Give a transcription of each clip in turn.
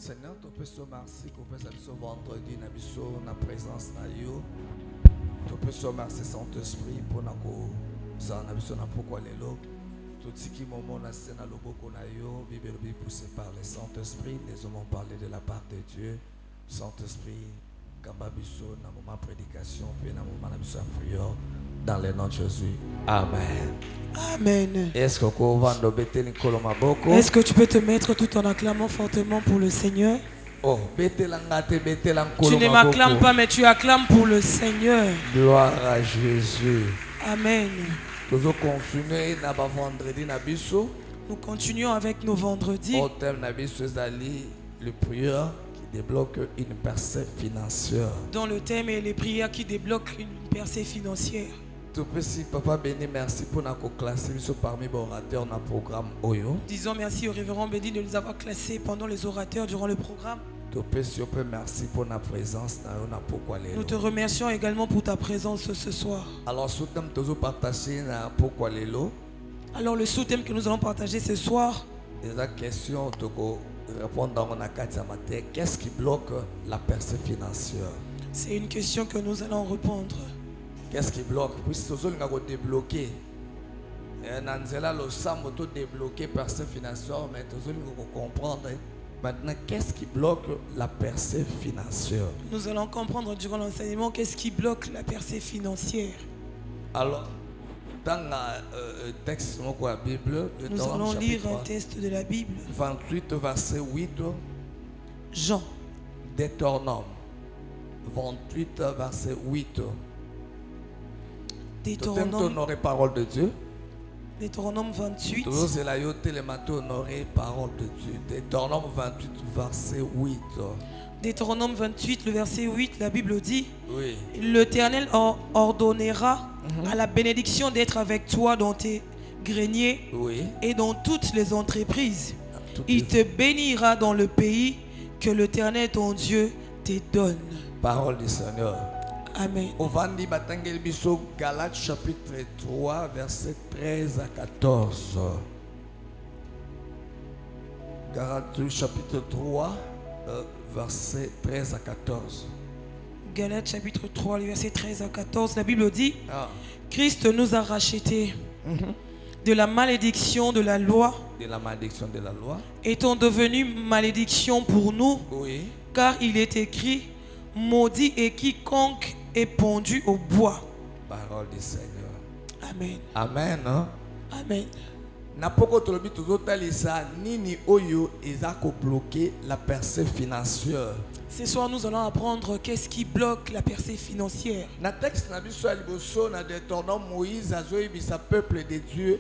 Seigneur, tu peux se merci pour ce vendredi, na présence na yo. Tu peux se merci Saint-Esprit pour na ko za na biso na pourquoi lelo. Tout ce qui moment na scène na loboko na yo, Bible poussé par le Saint-Esprit, nous allons parler de la part de Dieu. Saint-Esprit, kamba biso na moment prédication, puis na moment na biso prière dans le nom de Jésus. Amen. Amen. Est-ce que tu peux te mettre tout en acclamant fortement pour le Seigneur? Oh, tu ne m'acclames pas, mais tu acclames pour le Seigneur. Gloire à Jésus. Amen. Nous continuons avec nos vendredis. Au thème le prière qui débloque une percée financière. Dans le thème est les prières qui débloquent une percée financière. Papa béni, merci pour nous classer parmi les orateurs dans le programme Oyo. Disons merci au révérend Béni de nous avoir classés pendant les orateurs durant le programme. Merci pour notre présence. Nous te remercions également pour ta présence ce soir. Alors, le sous-thème que nous allons partager ce soir, qu'est-ce qui bloque la percée financière? C'est une question que nous allons répondre. Qu'est-ce qui bloque? Puisque nous allons débloquer. Nous débloquer percée financière, mais nous allons comprendre maintenant qu'est-ce qui bloque la percée financière. Nous allons comprendre durant l'enseignement qu'est-ce qui bloque la percée financière. Alors, dans le texte de la Bible, nous allons lire un texte de la Bible. 28 verset 8. Jean. Deutéronome 28 verset 8. Honorer parole de Dieu. Deutéronome 28. Parole de Dieu. Deutéronome 28 verset 8. Deutéronome 28 le verset 8, la Bible dit: oui. L'Éternel ordonnera à la bénédiction d'être avec toi dans tes greniers, oui, et dans toutes les entreprises. Il te bénira dans le pays que l'Éternel ton Dieu te donne. Parole du Seigneur. Amen. Galates chapitre 3 verset 13 à 14. Galates chapitre 3 verset 13 à 14. Galates chapitre 3 verset 13 à 14. La Bible dit: Christ nous a rachetés de la malédiction de la loi. De la malédiction de la loi. Étant devenu malédiction pour nous. Oui. Car il est écrit: maudit est quiconque est pendu au bois. Parole du Seigneur. Amen. Amen. Hein? Amen. Napoko tolobi tozotalisa nini oyo ezako bloquer la percée financière. Ce soir nous allons apprendre qu'est-ce qui bloque la percée financière. Na texte na biso liboso na Deutéronome, Moïse azoyebisa peuple de Dieu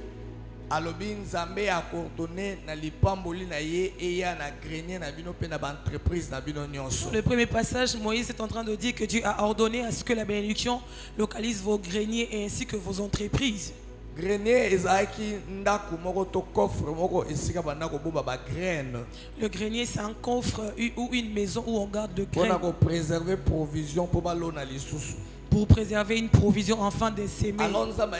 alobi nzambe a coordonné na lipamboli na ye eya na grenier na bino pe na ba entreprise na bino nyonso. Le premier passage, Moïse est en train de dire que Dieu a ordonné à ce que la bénédiction localise vos greniers et ainsi que vos entreprises. Grenier ezaki ndako moko to coffre moko esika bandako boba ba graine. Le grenier c'est un coffre ou une maison où on garde de graines. Pour préserver provision pour balona lisusu. Pour préserver une provision afin de s'aimer. Alors nous avons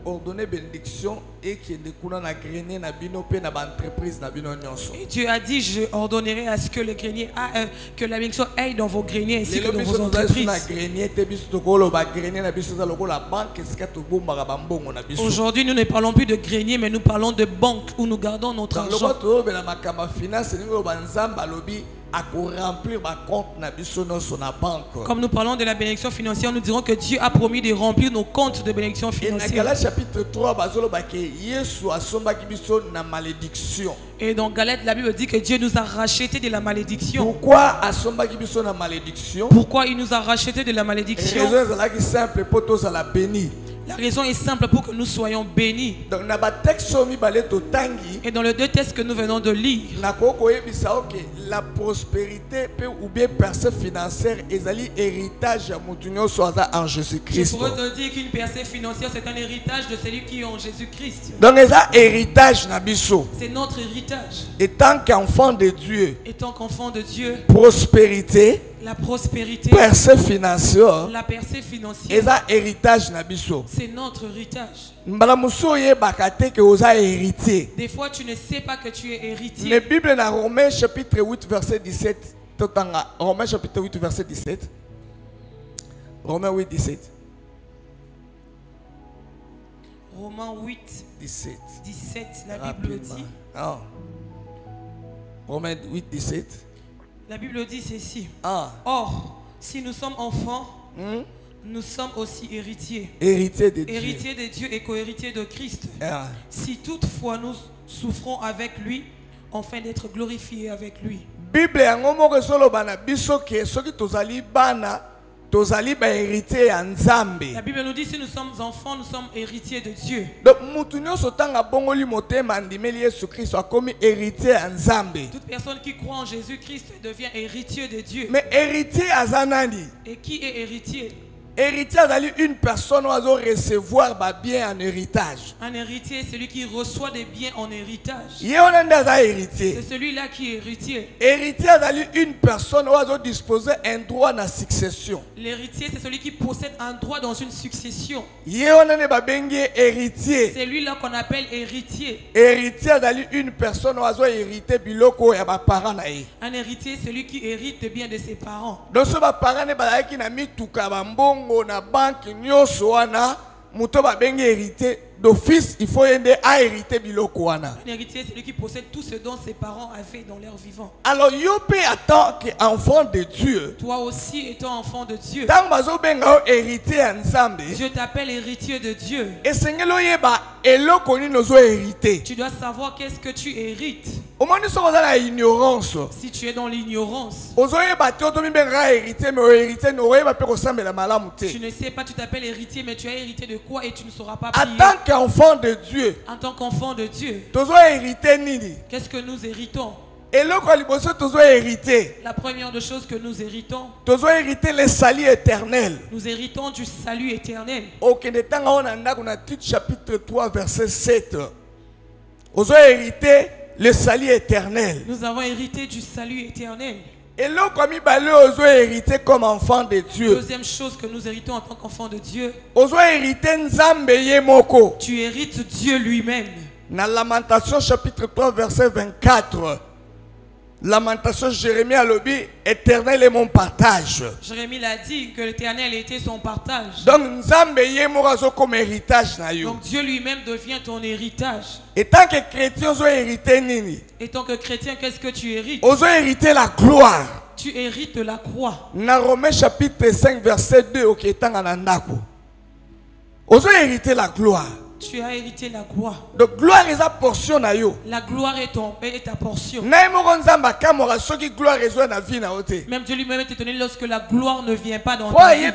ordonné bénédiction et qui découle na grenier na bino pe na ba entreprise na bino nyonso. Et Dieu a dit: je ordonnerai à ce que les greniers que la bénédiction aille dans vos greniers ainsi que dans vos entreprises. Aujourd'hui nous ne parlons plus de grenier mais nous parlons de banque où nous gardons notre argent. Comme nous parlons de la bénédiction financière, nous dirons que Dieu a promis de remplir nos comptes de bénédiction financière. Et dans Galates, la Bible dit que Dieu nous a rachetés de la malédiction. Pourquoi il nous a rachetés de la malédiction? La raison est simple, pour que nous soyons bénis. Et dans les deux textes que nous venons de lire, la prospérité ou bien percée financière est un héritage en Jésus-Christ. Je pourrais te dire qu'une percée financière c'est un héritage de celui qui est en Jésus-Christ. Donc héritage nabiso. C'est notre héritage. Étant qu'enfant de Dieu. Étant qu'enfant de Dieu. Prospérité. La prospérité. Percée financière. La percée financière. Et ça héritage na biso. C'est notre héritage. Des fois tu ne sais pas que tu es héritier. Mais Bible dans Romains chapitre 8 verset 17. Romains chapitre 8 verset 17. Romains 8 17. Romains 8 17. 17, la Bible dit. Ah. Romains 8 17. La Bible dit ceci. Ah. Or, si nous sommes enfants, nous sommes aussi héritiers. Héritiers de Dieu. Héritiers de Dieu et co-héritiers de Christ. Ah. Si toutefois nous souffrons avec lui, afin d'être glorifiés avec lui. Bible yango moko solo bana biso ke soki tozali bana tozali ba héritier ya Nzambe. La Bible nous dit si nous sommes enfants, nous sommes héritiers de Dieu. Donc mutu nyonso tanga bongoli motema ndimeli Yesu Kristo akomi héritier ya Nzambe. Toute personne qui croit en Jésus-Christ devient héritier de Dieu. Mais héritier azanani. Et qui est héritier? Héritier azali une personne oizo recevoir ba bien en héritage. Un héritier, c'est celui qui reçoit des biens en héritage. Héritier. C'est celui-là qui est héritier. Héritier azali une personne oizo disposer un droit na succession. L'héritier, c'est celui qui possède un droit dans une succession. Héritier. C'est lui-là qu'on appelle héritier. Héritier azali une personne oizo hériter biloko ya ba parents na ye. Un héritier, c'est celui qui hérite des biens de ses parents. Donc ce ba parents ne ba ki na mituka ba mbongo na banque nyonso wana muto ba bengi hérité d'office il faut aider à hériter biloko wana. Un héritier c'est celui qui possède tout ce dont ses parents avaient dans leur vivant. Alors yo pe attend que enfant de Dieu. Toi aussi étant enfant de Dieu. Tant bazo benga héritier ya Nzambe. Dieu t'appelle héritier de Dieu. Et sengelo yeba eloko ni nozo hériter. Tu dois savoir qu'est-ce que tu hérites. Au moins nous sommes dans la ignorance. Si tu es dans l'ignorance. Tu ne sais pas, tu t'appelles héritier, mais tu as hérité de quoi et tu ne sauras pas prier. En tant qu'enfant de Dieu. En tant qu'enfant de Dieu. Qu'est-ce que nous héritons? La première des choses que nous héritons. Nous héritons le salut éternel. Nous héritons du salut éternel. Chapitre 3 verset 7. Nous avons hérité le salut éternel. Nous avons hérité du salut éternel. Et là, comme nous hérité comme enfant de Dieu. Deuxième chose que nous héritons en tant qu'enfant de Dieu. Tu hérites Dieu lui-même. Dans Lamentation chapitre 3 verset 24. Lamentation Jérémie a lobby, éternel est mon partage. Jérémie l'a dit que l'éternel était son partage. Donc comme héritage na yo. Donc Dieu lui-même devient ton héritage. Et tant que chrétien, vous héritez nini? Et tant que chrétien, qu'est-ce que tu hérites? Vous héritez la gloire. Tu hérites la croix. Dans Romains chapitre 5 verset 2 au ketanga na ndako. Vous héritez la gloire. Tu as hérité la gloire. Donc gloire est ta portion na yo. La gloire est ta portion. Même Dieu lui-même est étonné lorsque la gloire ne vient pas dans ta vie.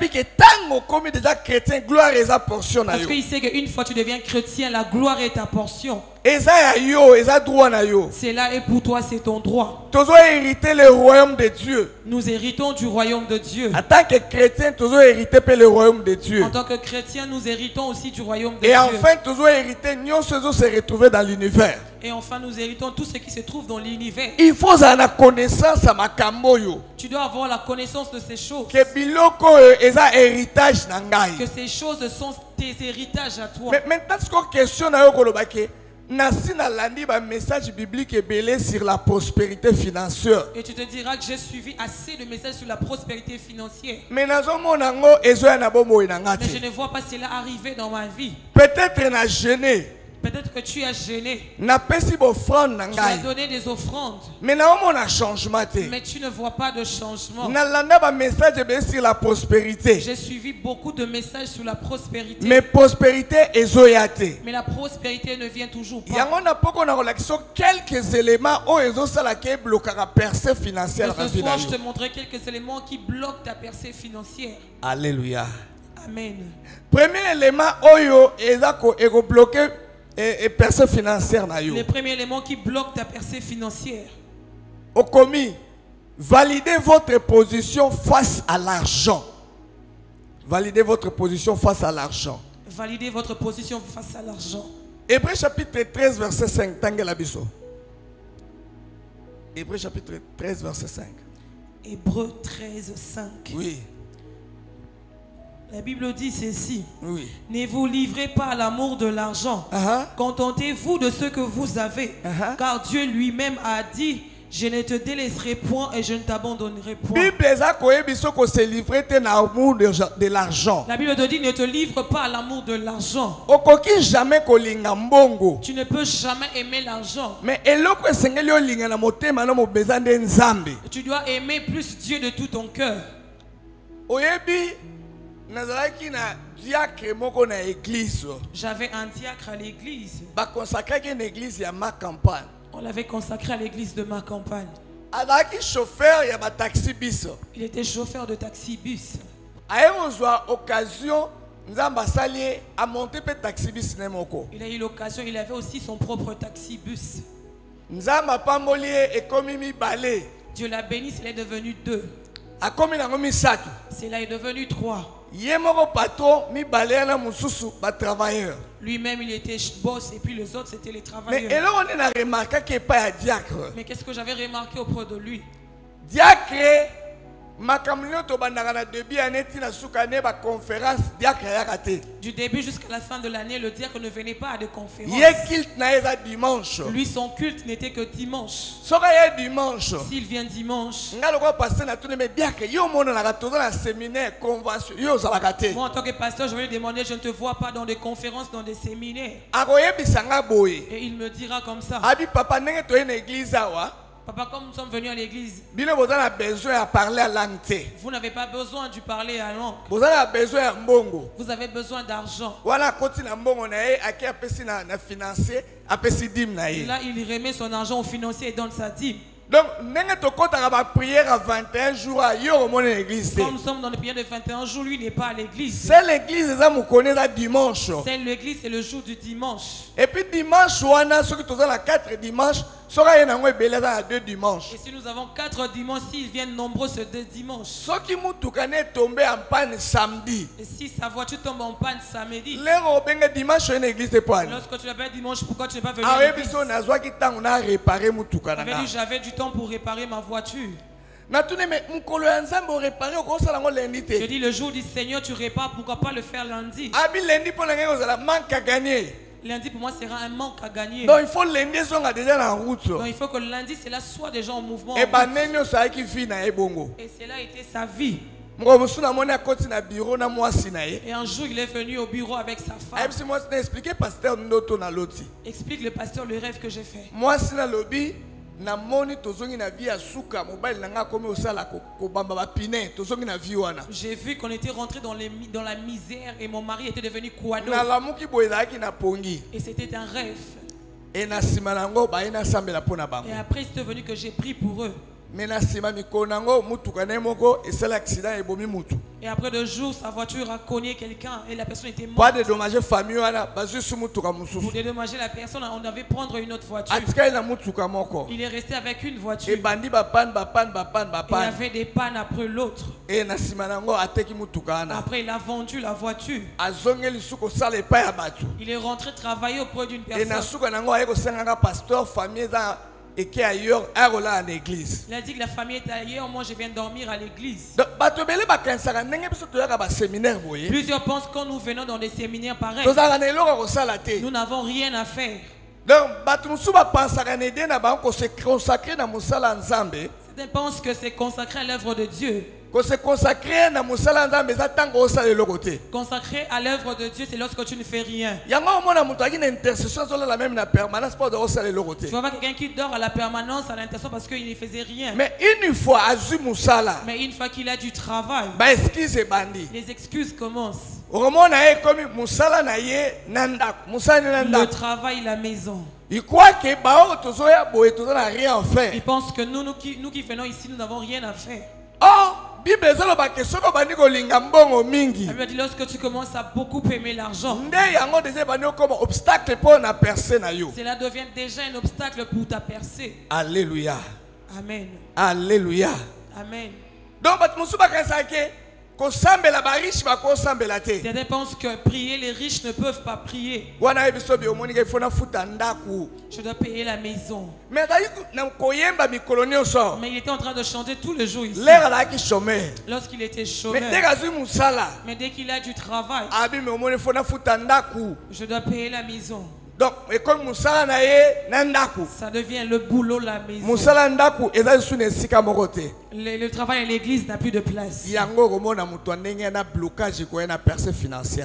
Parce qu'il sait qu'une fois tu deviens chrétien, la gloire est ta portion. C'est là et pour toi c'est ton droit. Tu dois hériter le royaume de Dieu. Nous héritons du royaume de Dieu. En tant que chrétien, tu dois hériter le royaume de Dieu. En tant que chrétien, nous héritons aussi du royaume de Dieu. Et enfin, tu dois hériter, nous se retrouver dans l'univers. Et enfin, nous héritons tout ce qui se trouve dans l'univers. Il faut avoir la connaissance à makamboyo. Tu dois avoir la connaissance de ces choses. Que biloko eza héritage nangai. Que ces choses sont tes héritages à toi. Mais maintenant, ce qu'on question na yo kolobake. Nasi na landi ba message biblique est belé sur la prospérité financière. Et tu te diras que j'ai suivi assez de messages sur la prospérité financière. Mais je ne vois pas cela arriver dans ma vie. Peut-être na gêné. Peut-être que tu as gêné. Tu as donné des offrandes. Mais tu ne vois pas de changement. Sur la prospérité. J'ai suivi beaucoup de messages sur la prospérité. Mais prospérité est zoyate. Mais la prospérité ne vient toujours pas. Quelques éléments percée financière. Ce soir, je te montrerai quelques éléments qui bloquent ta percée financière. Alléluia. Amen. Premier élément, est bloqué. Et percée financière na yo. Le premier élément qui bloque ta percée financière. Au commis, validez votre position face à l'argent. Validez votre position face à l'argent. Validez votre position face à l'argent. Hébreux chapitre 13 verset 5. Tangela biso. Hébreux chapitre 13 verset 5. Hébreux 13, 5. Oui. La Bible dit ceci. Oui. Ne vous livrez pas à l'amour de l'argent. Contentez-vous de ce que vous avez. Car Dieu lui-même a dit, je ne te délaisserai point et je ne t'abandonnerai point. La Bible te dit, ne te livre pas à l'amour de l'argent. Tu ne peux jamais aimer l'argent. Tu dois aimer plus Dieu de tout ton cœur. J'avais un diacre à l'église. On l'avait consacré à l'église de ma campagne. Il était chauffeur de taxi-bus. Il a eu l'occasion, il avait aussi son propre taxi-bus. Dieu l'a béni, il est devenu 2. Cela est devenu 3. Lui-même il était boss et puis les autres c'était les travailleurs. Mais qu'est-ce que j'avais remarqué auprès de lui? Du début jusqu'à la fin de l'année, le diacre ne venait pas à des conférences. Lui, son culte n'était que dimanche. S'il vient dimanche, moi en tant que pasteur, je vais lui demander, je ne te vois pas dans des conférences, dans des séminaires. Et il me dira comme ça. Papa, comme nous sommes venus à l'église, vous n'avez pas besoin de parler à langue. Vous avez besoin d'argent. Là, il remet son argent au financier et donne sa dîme. Donc, comme nous sommes dans les prières de 21 jours, lui n'est pas à l'église. C'est l'église, dimanche. C'est l'église, c'est le jour du dimanche. Et puis dimanche, on a ceux qui sont la 4 dimanches. Et si nous avons 4 dimanches, s'ils viennent nombreux ce 2 dimanches. Et si sa voiture tombe en panne samedi. Lorsque tu l'appelles dimanche, pourquoi tu n'es pas venu à l'église? J'avais du temps pour réparer ma voiture. Je dis le jour du Seigneur tu répares, pourquoi pas le faire lundi? Lundi pour moi sera un manque à gagner. Donc il faut lundi soit déjà en route. Donc il faut que lundi cela soit déjà en mouvement. Et cela a été sa vie. Et un jour il est venu au bureau avec sa femme. Explique le pasteur le rêve que j'ai fait. J'ai vu qu'on était rentré dans la misère et mon mari était devenu quado. Et c'était un rêve. Et après c'est devenu que j'ai prié pour eux. Et après 2 jours, sa voiture a cogné quelqu'un et la personne était morte. Pour dédommager la personne, on devait prendre une autre voiture. Il est resté avec une voiture. Il y avait des pannes après l'autre. Après, il a vendu la voiture. Il est rentré travailler auprès d'une personne. Il a dit que la famille est ailleurs, moi je viens dormir à l'église. Plusieurs pensent que quand nous venons dans des séminaires pareils, nous n'avons rien à faire. Certains pensent que c'est consacré à l'œuvre de Dieu. Consacré à l'œuvre de Dieu, c'est lorsque tu ne fais rien. Tu vas voir quelqu'un qui dort à la permanence à l'intention parce qu'il ne faisait rien. Mais une fois qu'il a du travail, les excuses commencent. Le travail, la maison. Il pense que nous qui venons ici, nous n'avons rien à faire. Oh, Bible dit lorsque tu commences à beaucoup aimer l'argent, cela devient déjà un obstacle pour ta percée. Alléluia. Amen. Alléluia. Amen. Donc, Certains pensent que prier, les riches ne peuvent pas prier. Je dois payer la maison. Mais il était en train de chanter tout le jour ici. Lorsqu'il était chômeur. Mais dès qu'il a du travail, je dois payer la maison. Donc, ça devient le boulot, la maison. Le travail à l'église n'a plus de place.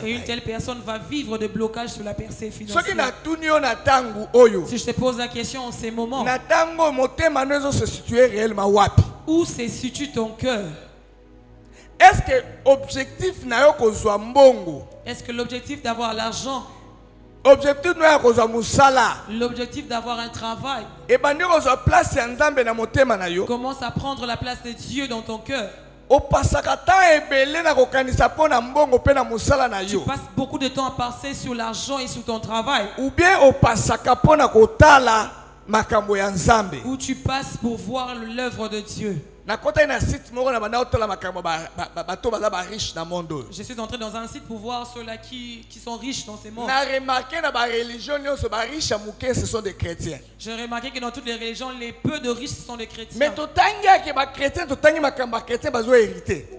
Et une telle personne va vivre de blocage sur la percée financière. Si je te pose la question en ces moments, où se situe ton cœur? Est-ce que l'objectif d'avoir l'argent, l'objectif d'avoir un travail commence à prendre la place de Dieu dans ton cœur? Tu passes beaucoup de temps à passer sur l'argent et sur ton travail, ou bien ou tu passes pour voir l'œuvre de Dieu. Je suis entré dans un site pour voir ceux-là qui sont riches dans ces mondes. J'ai remarqué que dans toutes les religions, les peu de riches sont des chrétiens.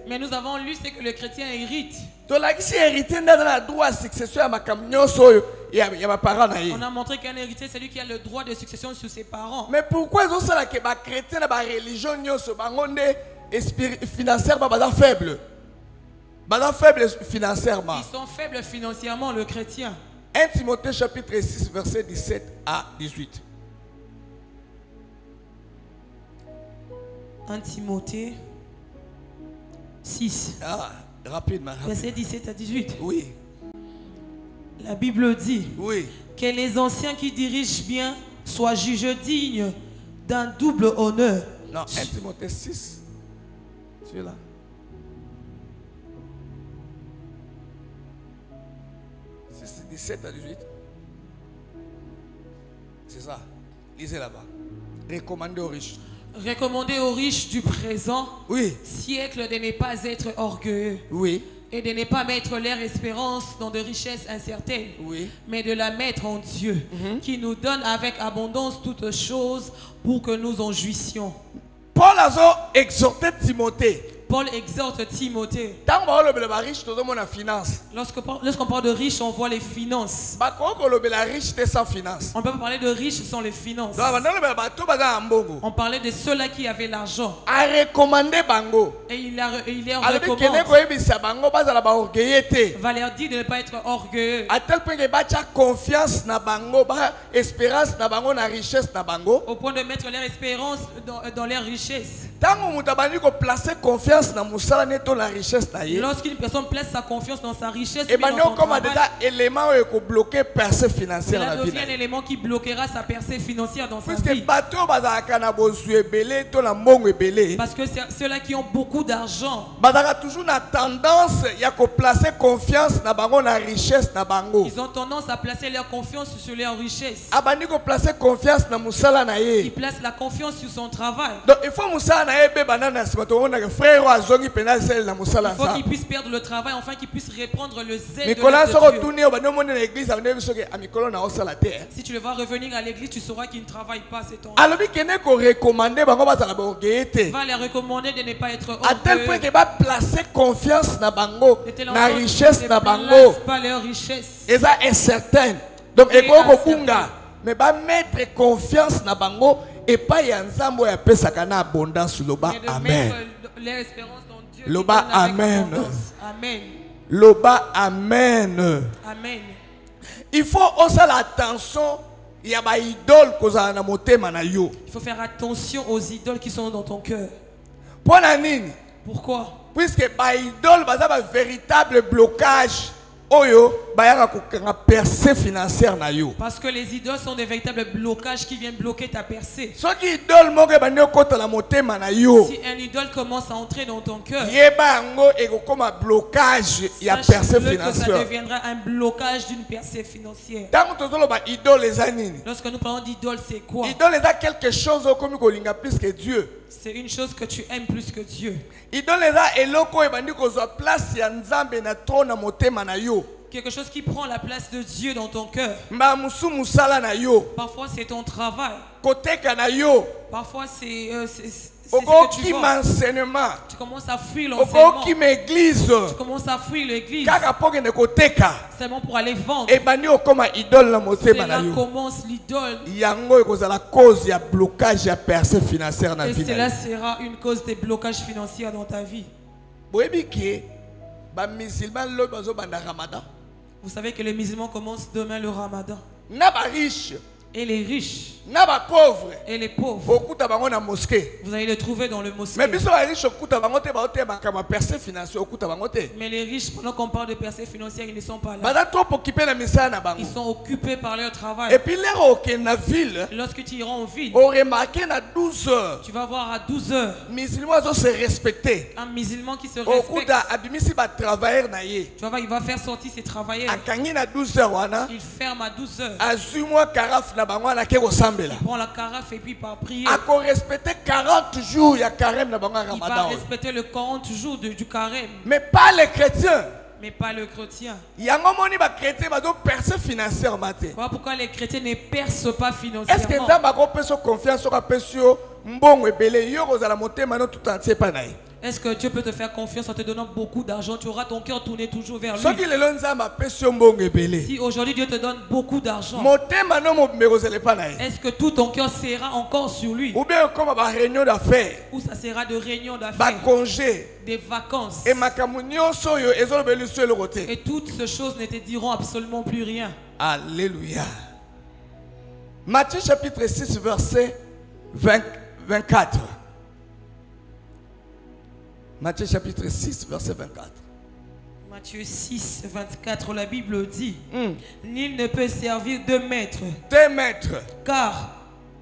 Mais nous avons lu ce que le chrétien hérite. On a montré qu'un héritier, c'est lui qui a le droit de succession sur ses parents. Mais pourquoi ils ont ça que les chrétiens dans la religion financièrement faible? Financièrement. Ils sont faibles financièrement, le chrétien. 1 Timothée chapitre 6 verset 17 à 18. 1 Timothée 6. Rapidement. Verset 17 à 18. Oui. La Bible dit, oui, que les anciens qui dirigent bien soient jugés dignes d'un double honneur. Non, 1 Timothée 6. Tu es là. C'est 17 à 18. C'est ça. Lisez là-bas. Recommandez aux riches. Recommandez aux riches du présent, oui, siècle de ne pas être orgueilleux. Oui. Et de ne pas mettre leur espérance dans de richesses incertaines, oui, mais de la mettre en Dieu, qui nous donne avec abondance toutes choses pour que nous en jouissions. Paul a exhorté Timothée. Paul exhorte Timothée. Lorsqu'on parle de riches, on voit les finances. On ne peut pas parler de riches sans les finances. On parlait de ceux-là qui avaient l'argent. Et il les recommande. Va leur dire de ne pas être orgueilleux. Au point de mettre leur espérance dans leur richesse. Lorsqu'une personne place sa confiance dans sa richesse, cela devient un élément qui bloquera sa percée financière dans sa vie. Parce que ceux-là qui ont beaucoup d'argent, ils ont tendance à placer leur confiance sur leur richesse. Ils placent la confiance sur son travail. Donc il faut qu'il puisse perdre le travail, enfin qu'il puisse reprendre le zèle de Dieu. Si tu le vois revenir à l'église, tu sauras qu'il ne travaille pas ces temps. Va les recommander de ne pas être orgueilleux. À tel point qu'il va placer confiance dans la richesse. Pas leur richesse. Et ça est certain. Donc mais va mettre confiance dans bango et pas yanzambo ya pesaka na abondance loba amen. Loba amen. Amen. Loba amen. Amen. Il faut aussi l'attention. Il y a des idoles kozala na motema na yo. Il faut faire attention aux idoles qui sont dans ton cœur. Pourquoi? Pourquoi? Puisque les idoles ont un véritable blocage Parce que les idoles sont des véritables blocages qui viennent bloquer ta percée. Si un idole commence à entrer dans ton cœur, sache-le que ça deviendra un blocage d'une percée financière. Lorsque nous parlons d'idole, c'est quoi? Quelque chose plus que Dieu. C'est une chose que tu aimes plus que Dieu. Quelque chose qui prend la place de Dieu dans ton cœur. Parfois c'est ton travail. Parfois c'est ce que tu vois. Tu commences à fuir l'enseignement. Tu commences à fuir l'église seulement pour aller vendre. C'est là commence l'idole. Et cela sera une cause de blocage financier dans ta vie. Vous savez que les musulmans commencent demain le ramadan. Et les riches et les pauvres, vous allez les trouver dans le mosquée. Mais les riches, pendant qu'on parle de percées financières, ils ne sont pas là. Ils sont occupés par leur travail. Et puis lorsque tu iras en ville, tu vas voir à 12 heures un musulman qui se respecte. Tu vas voir, il va faire sortir ses travailleurs. Il ferme à 12 heures. Il prend la carafe et puis par prière. Il va respecter le 40 jours du carême. Mais pas les chrétiens. Mais pas le chrétien. Voilà pourquoi les chrétiens ne percent pas financièrement. Est-ce que nous avons confiance Est-ce que Dieu peut te faire confiance en te donnant beaucoup d'argent? Tu auras ton cœur tourné toujours vers lui. Si aujourd'hui Dieu te donne beaucoup d'argent, est-ce que tout ton cœur sera encore sur lui? Ou ça sera de réunions d'affaires, des vacances, et toutes ces choses ne te diront absolument plus rien. Alléluia. Matthieu chapitre 6 verset 24. Matthieu chapitre 6 verset 24. Matthieu 6 24, la Bible dit: Nul ne peut servir deux maîtres. Car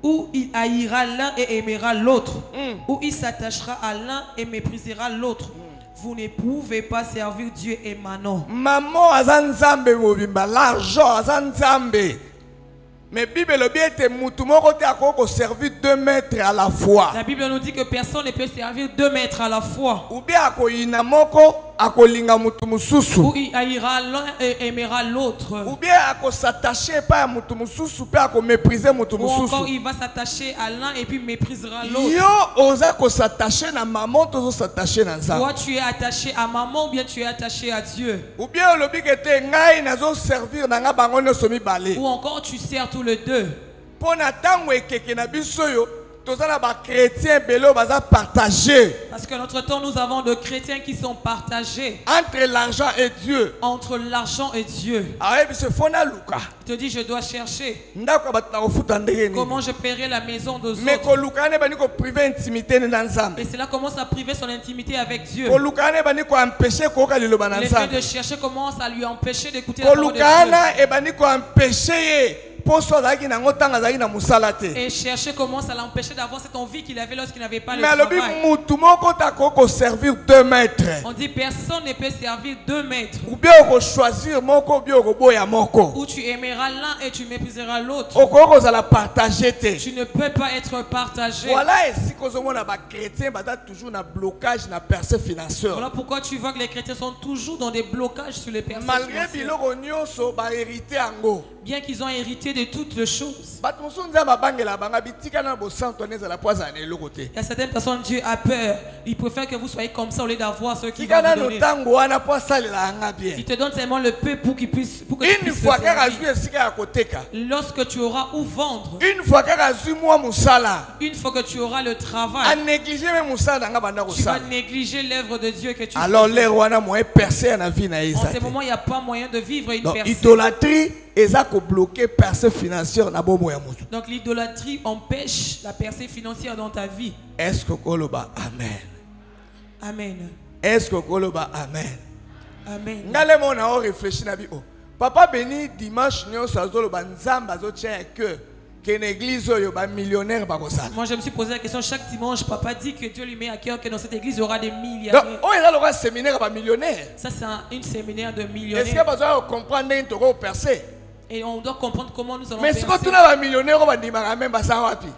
ou il haïra l'un et aimera l'autre, ou il s'attachera à l'un et méprisera l'autre. Vous ne pouvez pas servir Dieu et Manon. Maman azanzambe mobimba, l'argent azanzambe. Mais Bible servir deux maîtres à la fois. La Bible nous dit que personne ne peut servir deux maîtres à la fois. Ou bien ou il haïra l'un et aimera l'autre. Ou bien s'attacher pas à mépriser ou encore il va s'attacher à l'un et puis méprisera l'autre. Toi tu es attaché à maman ou bien tu es attaché à Dieu. Ou bien ou encore tu sers tous les deux. Parce que notre temps, nous avons de chrétiens qui sont partagés entre l'argent et Dieu. Entre l'argent et Dieu. Il te dit, je dois chercher comment je paierai la maison de autres. Et cela commence à priver son intimité avec Dieu. Le fait de chercher commence à lui empêcher d'écouter la parole de Dieu. Et chercher commence à l'empêcher d'avoir cette envie qu'il avait lorsqu'il n'avait pas le travail. On dit personne ne peut servir deux maîtres. Ou tu aimeras l'un et tu mépriseras l'autre. Tu ne peux pas être partagé. Voilà pourquoi tu vois que les chrétiens sont toujours dans des blocages sur les personnes. Bien qu'ils ont hérité de toutes les choses. Il y a certaines personnes, Dieu a peur. Il préfère que vous soyez comme ça au lieu d'avoir ce qui va vous donner. Il te donne seulement le peu pour qu'il puisse, pour que tu puisses lorsque tu auras où vendre, une fois que tu auras le travail, tu vas négliger l'œuvre de Dieu que tu fais. Alors en ce moment, il n'y a pas moyen de vivre une personne. Donc l'idolâtrie empêche la percée financière dans ta vie. Est-ce que Koloba amen? Amen. Est-ce que Koloba amen? Amen. Ngale mo na o réfléchir na bi o. Papa béni dimanche nyo sazolo banzamba zo tient que l'église est millionnaire. Moi je me suis posé la question chaque dimanche. Papa dit que Dieu lui met à cœur que dans cette église il y aura des millionnaires. Donc, il y a un séminaire millionnaire. Ça c'est une séminaire de millionnaires. Est-ce que vous allez comprendre comment percer? Et on doit comprendre comment nous allons mais percer. Mais si vous avez un millionnaire, vous allez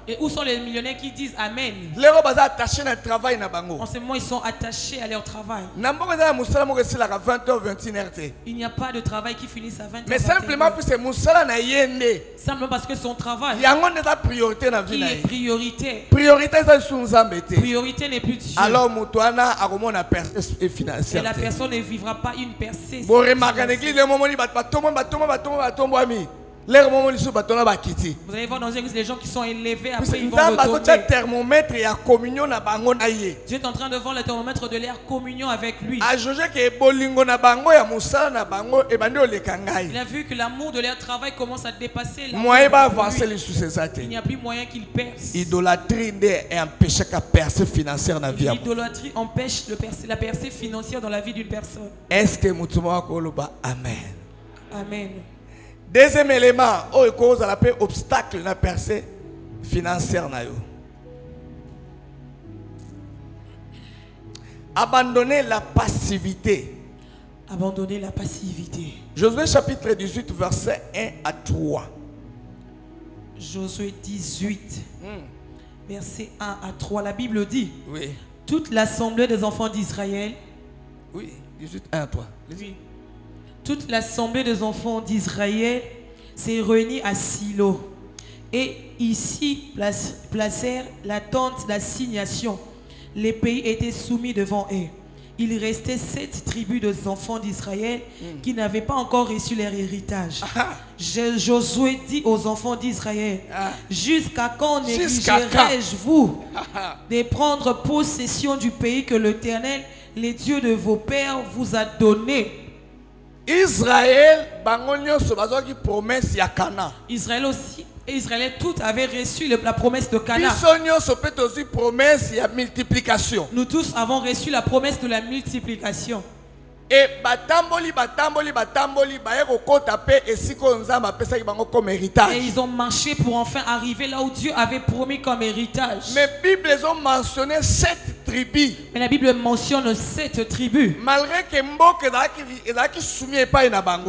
et où sont les millionnaires qui disent Amen? En ce moment, ils sont attachés à leur travail. Il n'y a pas de travail qui finisse à 20h. Mais simplement parce que son travail qui est prioritaire. Priorité n'est plus Dieu. Alors, et la personne ne vivra pas une percée. Vous allez voir dans une église les gens qui sont élevés après ils vont retomber. Dieu est en train de voir le thermomètre de leur communion avec lui. Il a vu que l'amour de leur travail commence à dépasser l'amour de lui. Il n'y a plus moyen qu'il perce. L'idolâtrie est un péché qui perce financière dans la vie. L'idolâtrie empêche la percée financière dans la vie d'une personne. Est-ce que Amen. Amen. Deuxième élément, il cause à la paix obstacle na percée financière na yo. Abandonner la passivité. Abandonner la passivité. Josué chapitre 18 verset 1 à 3. Josué 18 verset 1 à 3. La Bible dit. Oui. Toute l'assemblée des enfants d'Israël. Oui, 18 1 à 3. Oui. Toute l'assemblée des enfants d'Israël s'est réunie à Silo et ici placèrent la tente d'assignation. Les pays étaient soumis devant eux. Il restait 7 tribus des enfants d'Israël qui n'avaient pas encore reçu leur héritage. Josué dit aux enfants d'Israël, jusqu'à quand négligerai-je vous de prendre possession du pays que l'Éternel, le Dieu de vos pères, vous a donné? Israël, promesse ya Cana. Israël aussi, et Israël tout avait reçu la promesse de Cana. Nous tous avons reçu la promesse de la multiplication. Et ils ont marché pour enfin arriver là où Dieu avait promis comme héritage. Mais la Bible a mentionné 7 tribus. Mais la Bible mentionne 7 tribus. Malgré que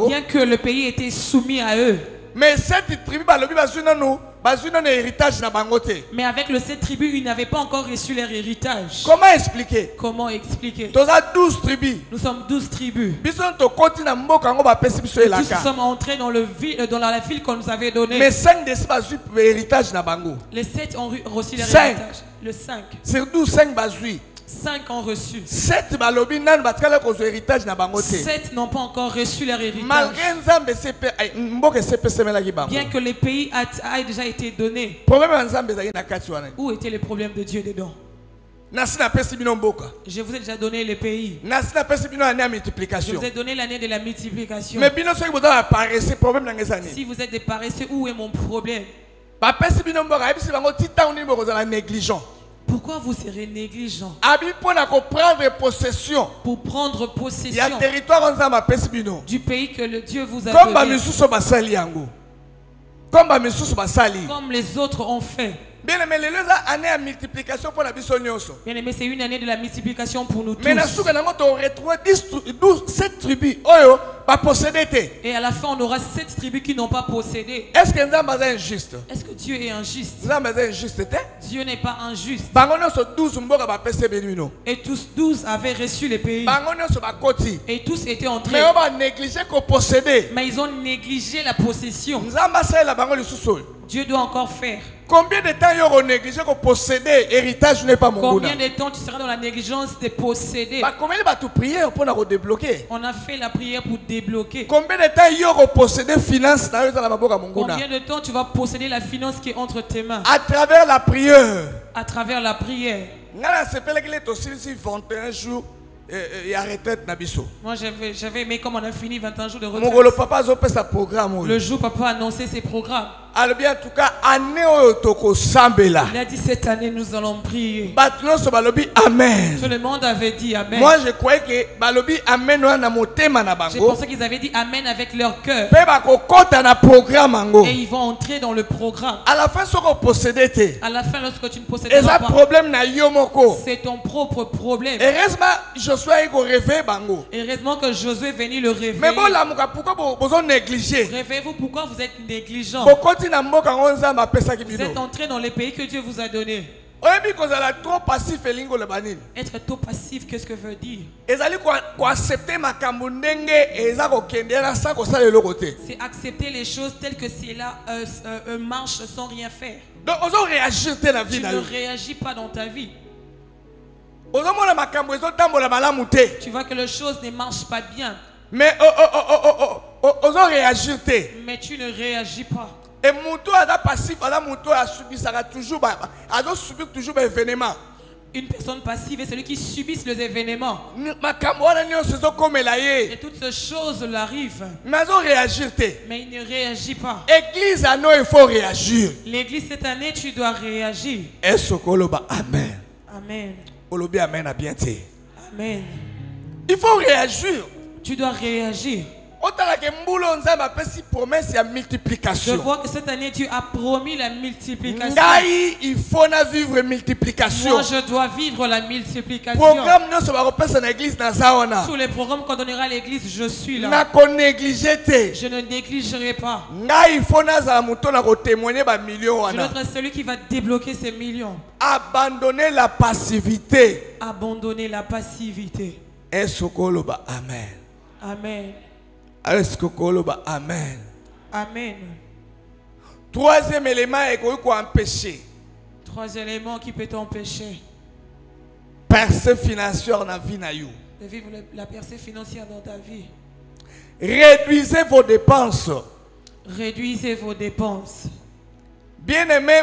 bien que le pays était soumis à eux. Mais 7 tribus, mais avec le 7 tribus, ils n'avaient pas encore reçu leur héritage. Comment expliquer? Comment expliquer? 12 tribus. Nous sommes 12 tribus. Tous sommes entrés dans la ville qu'on nous avait donnée. Mais 5 de ces héritage na bango. Les 7 ont reçu leur héritage. Le 5. Sur 12, 5 bazui. 5 ont reçu. 7 n'ont pas encore reçu leur héritage. Bien que les pays aient déjà été donnés. Où était le problème de Dieu dedans? Je vous ai déjà donné les pays. Je vous ai donné l'année de la multiplication. Si vous êtes des paresseux, où est mon problème? Pourquoi vous serez négligent? Pour prendre possession du pays que le Dieu vous a donné. Comme les autres ont fait. Bien aimé, c'est une année de la multiplication pour nous tous. Et à la fin, on aura 7 tribus qui n'ont pas possédé. Est-ce que Dieu est injuste? Dieu n'est pas injuste. Et tous 12 avaient reçu les pays. Et tous étaient entrés. Mais ils ont négligé la possession. Dieu doit encore faire. Combien de temps ils négligé de posséder héritage n'est pas mon Combien de temps tu seras dans la négligence de posséder? Combien de prières pour nous débloquer? On a fait la prière pour débloquer. Combien de temps ils posséder finance dans la Combien de temps tu vas posséder la finance qui est entre tes mains? À travers la prière. À travers la prière. Moi j'avais aimé comme on a fini 21 jours de retraite. Le jour papa a annoncé ses programmes. En tout cas, il a dit cette année nous allons prier. Amen. Tout le monde avait dit Amen. Moi je croyais que Amen. Je pensais qu'ils avaient dit Amen avec leur cœur. Et ils vont entrer dans le programme. À la fin, lorsque tu ne possédais pas, c'est ton propre problème. Heureusement que Josué est venu le réveiller. Réveillez-vous, pourquoi vous êtes négligent? Vous êtes entré dans les pays que Dieu vous a donnés. Être trop passif, qu'est-ce que veut dire? C'est accepter les choses telles que cela marche sans rien faire. Tu ne réagis pas dans ta vie. Tu vois que les choses ne marchent pas bien. Mais tu ne réagis pas. Et une personne passive est celui qui subit les événements. Et toutes ces choses l'arrivent. Mais il ne réagit pas. Il faut réagir. L'église cette année, tu dois réagir. Amen. Amen. Amen. Il faut réagir. Tu dois réagir. Je vois que cette année tu as promis la multiplication. Il faut vivre multiplication. Moi je dois vivre la multiplication. Tous les programmes qu'on donnera à l'église, je suis là. Je ne négligerai pas. Je dois être celui qui va débloquer ces millions. Abandonner la passivité. Abandonner la passivité. Amen. Amen. Amen. Amen. Troisième élément est empêcher. Troisième élément qui peut t'empêcher. Percée financière dans la vie. De vivre la percée financière dans ta vie. Réduisez vos dépenses. Réduisez vos dépenses. Bien-aimé,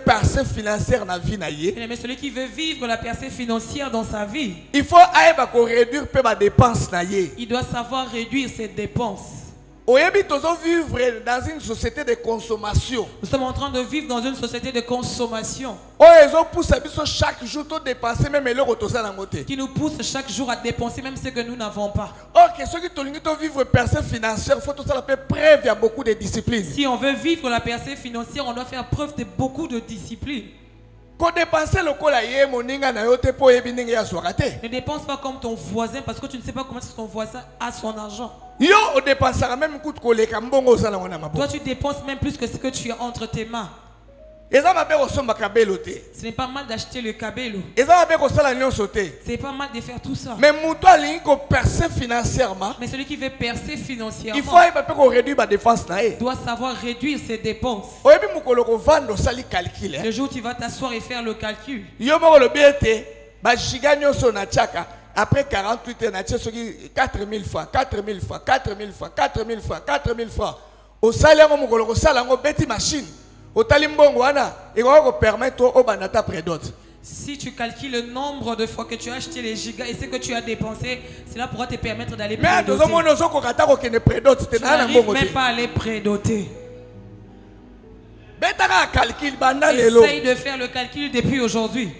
percée financière dans la vie. Bien-aimé, celui qui veut vivre la percée financière dans sa vie, il faut réduire les dépenses. Il doit savoir réduire ses dépenses. Nous vivre dans une société de consommation. Nous sommes en train de vivre dans une société de consommation. Chaque jour dépenser même qui nous pousse chaque jour à dépenser même ce que nous n'avons pas. Vivre percée financière, faut preuve il y a beaucoup de discipline. Si on veut vivre la percée financière, on doit faire preuve de beaucoup de discipline. Ne dépense pas comme ton voisin parce que tu ne sais pas comment ton voisin a son argent. Toi tu dépenses même plus que ce que tu as entre tes mains. Ce n'est pas mal d'acheter le cabello. C'est pas mal de faire tout ça. Mais financièrement, mais celui qui veut percer financièrement, il faut réduire ma dépense. Doit savoir réduire ses dépenses. Le jour où tu vas t'asseoir et faire le calcul. Après 48 heures, 4 000 francs, 4 000 francs, 4 000 francs, 4 000 francs, 4 000 francs. Au salaire, au salaire, machine. Si tu calcules le nombre de fois que tu as acheté les gigas et ce que tu as dépensé, cela pourra te permettre d'aller prédoter. Tu n'arrives même pas à aller prédoter. Essaye de faire le calcul depuis aujourd'hui.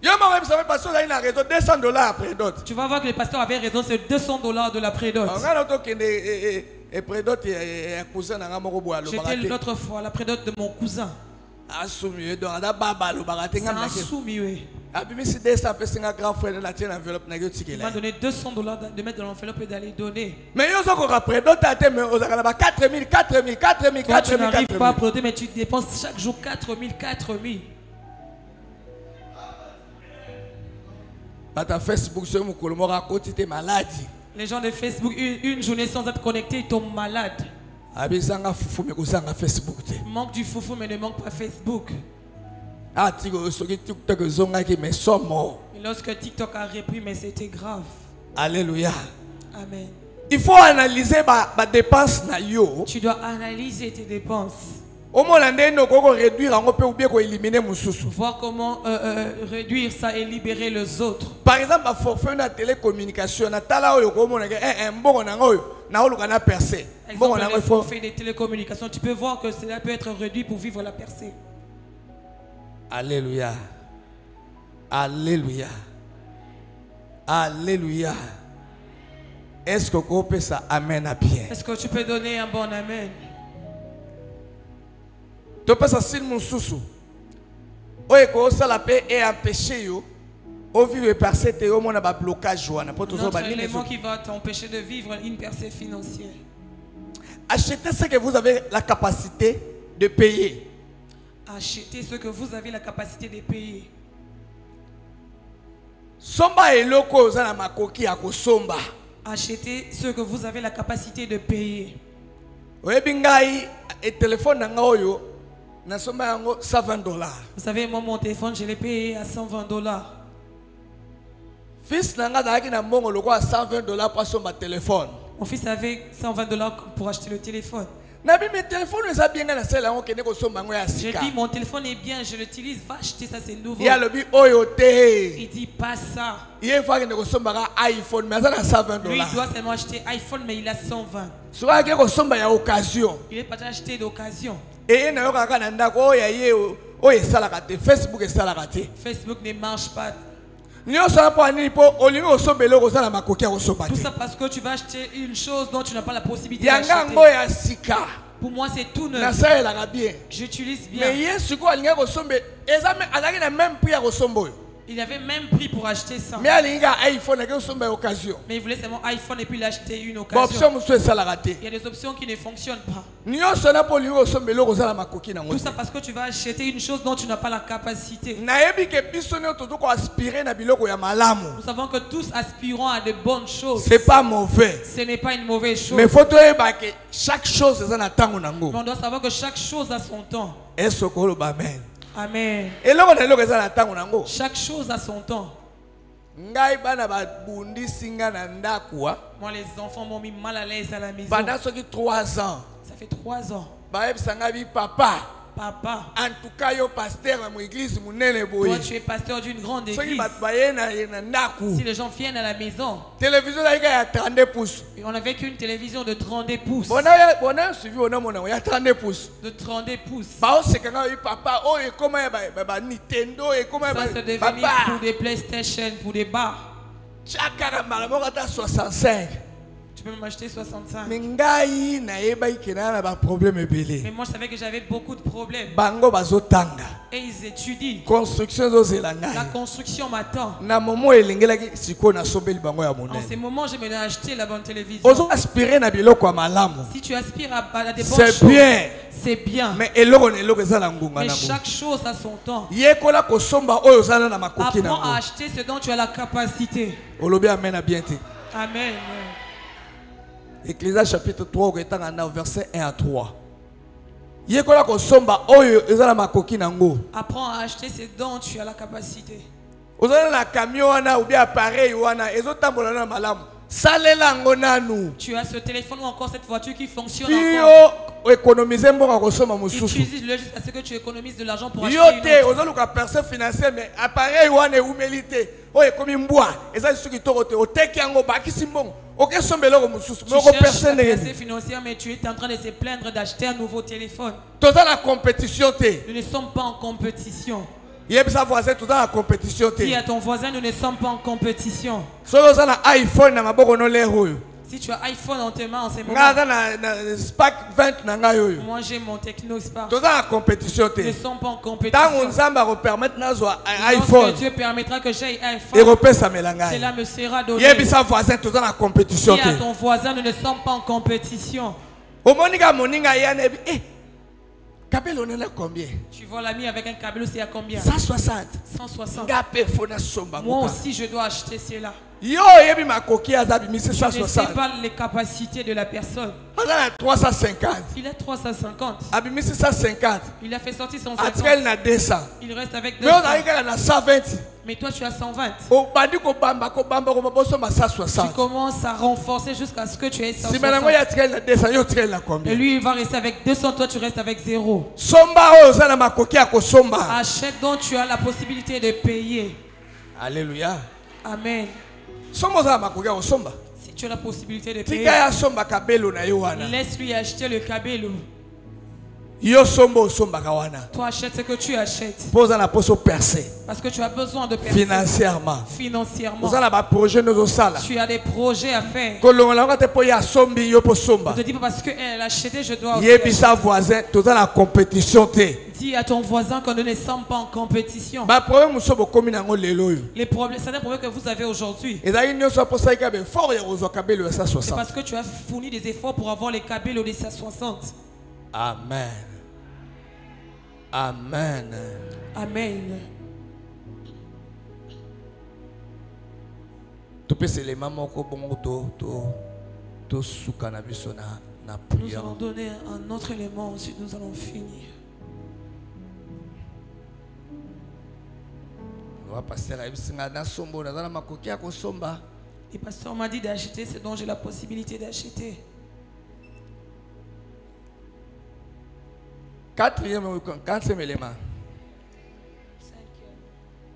Tu vas voir que le pasteur avait raison, c'est $200 de la prédote. J'étais l'autre fois la prédote de mon cousin. C'est un soumis, oui. Il m'a donné $200 de mettre dans l'enveloppe et d'aller donner. Mais tu n'arrives pas à prédoter, mais tu dépenses chaque jour 4 000. Les gens de Facebook, une journée sans être connectés, ils tombent malades. Manque du foufou, mais ne manque pas Facebook. Lorsque TikTok a repris, mais c'était grave. Alléluia. Amen. Il faut analyser ma dépense. Tu dois analyser tes dépenses. Voir comment réduire ça et libérer les autres. Par exemple, un forfait de télécommunication, un forfait de télécommunication, tu peux voir que cela peut être réduit pour vivre la percée. Alléluia. Alléluia. Alléluia. Est-ce que vous pouvez ça amen à bien? Est-ce que tu peux donner un bon amen? Tu peux ça sin mon sousou. Oye ko ça la paix et empêcher yo. Au vivre percée te au mon ba blocage joana pour toujours ba l'élément qui va t'empêcher de vivre une percée financière. Achetez ce que vous avez la capacité de payer. Achetez ce que vous avez la capacité de payer. Somba eloko za na makoki ya kosomba. Achetez ce que vous avez la capacité de payer. Oyebi ngai e téléphone na ngaoyo na somba yango $120. Vous savez, moi mon téléphone je l'ai payé à $120. Fils na nga daki na mbongo loko à $120 pour somba téléphone. Mon fils avait $120 pour acheter le téléphone. J'ai dit mon téléphone est bien, je l'utilise, va acheter ça, c'est nouveau. Il dit pas ça. Lui il doit seulement acheter iPhone mais il a 120. Il est pas acheté d'occasion. Facebook ne marche pas. Tout ça parce que tu vas acheter une chose dont tu n'as pas la possibilité d'acheter. Pour moi c'est tout neuf. J'utilise bien. Il avait même pris pour acheter ça. Mais il voulait seulement iPhone et puis l'acheter une occasion. Il y a des options qui ne fonctionnent pas. Tout ça parce que tu vas acheter une chose dont tu n'as pas la capacité. Nous savons que tous aspirons à de bonnes choses. C'est pas mauvais. Ce n'est pas une mauvaise chose. Mais il faut que chaque chose ait un temps. On doit savoir que chaque chose a son temps. Amen. Amen. Chaque chose a son temps. Moi, les enfants m'ont mis mal à l'aise à la maison. Pendant 3 ans. Ça fait 3 ans. Papa, en tout cas, pasteur dans l'église. Toi, tu es pasteur d'une grande église. Si les gens viennent à la maison, télévision à 32 pouces. Et on n'avait qu'une télévision de 32 pouces. De 32 pouces. De 32 pouces. Ça c'est devenu pour des PlayStation, pour des bars. 65. Tu peux m'acheter 65. Mais moi je savais que j'avais beaucoup de problèmes. Et ils étudient. La construction m'attend. En ces moments, je me acheté la bonne télévision. Si tu aspires à des bonnes choses, c'est bien. Mais chaque chose a son temps. Apprends à acheter ce dont tu as la capacité. Amen. Ecclésiaste chapitre 3, verset 1 à 3. Apprends à acheter ce dont tu as la capacité. Tu as ce téléphone ou encore cette voiture qui fonctionne encore. Utilise-le jusqu'à ce que tu économises de l'argent pour acheter une autre. Personne financière, mais appareil ou une humilité. Oh, comme une bois. Et ça, c'est ce qui te tu cherches la percée financière, mais tu es en train de se plaindre d'acheter un nouveau téléphone. Nous ne sommes pas en compétition. Dis à ton voisin, nous ne sommes pas en compétition. Si tu as iPhone en tes mains en ce moment, moi j'ai mon Techno Spark. Nous ne sommes pas en compétition. Lorsque Dieu permettra que j'aie iPhone, cela me sera donné. Dis à ton voisin, nous ne sommes pas en compétition. Tu vois l'ami avec un câble, c'est à combien? 160. 160. Moi aussi je dois acheter cela. Yo, tu ne sais pas les capacités de la personne. 350. Il a 350. 150. Il a fait sortir son 50. Il reste avec 200. Mais toi tu as 120. Tu commences à renforcer jusqu'à ce que tu aies 160. Et lui il va rester avec 200, toi tu restes avec 0. Achète donc tu as la possibilité de payer. Alléluia. Amen. Si tu as la possibilité de payer, laisse-lui acheter le cabello. Toi achète ce que tu achètes. Parce que tu as besoin de percer. Financièrement. Tu as des projets à faire. Ne te dis pas parce qu'elle a acheté, je dois aussi. Dis à ton voisin qu'on ne sommes pas en compétition. Les problèmes, certains problèmes que vous avez aujourd'hui, c'est parce que tu as fourni des efforts pour avoir les cabellos des 60. Amen. Amen. Amen. Nous allons donner un autre élément, ensuite nous allons finir. Le pasteur m'a dit d'acheter ce dont j'ai la possibilité d'acheter. Quatrième élément.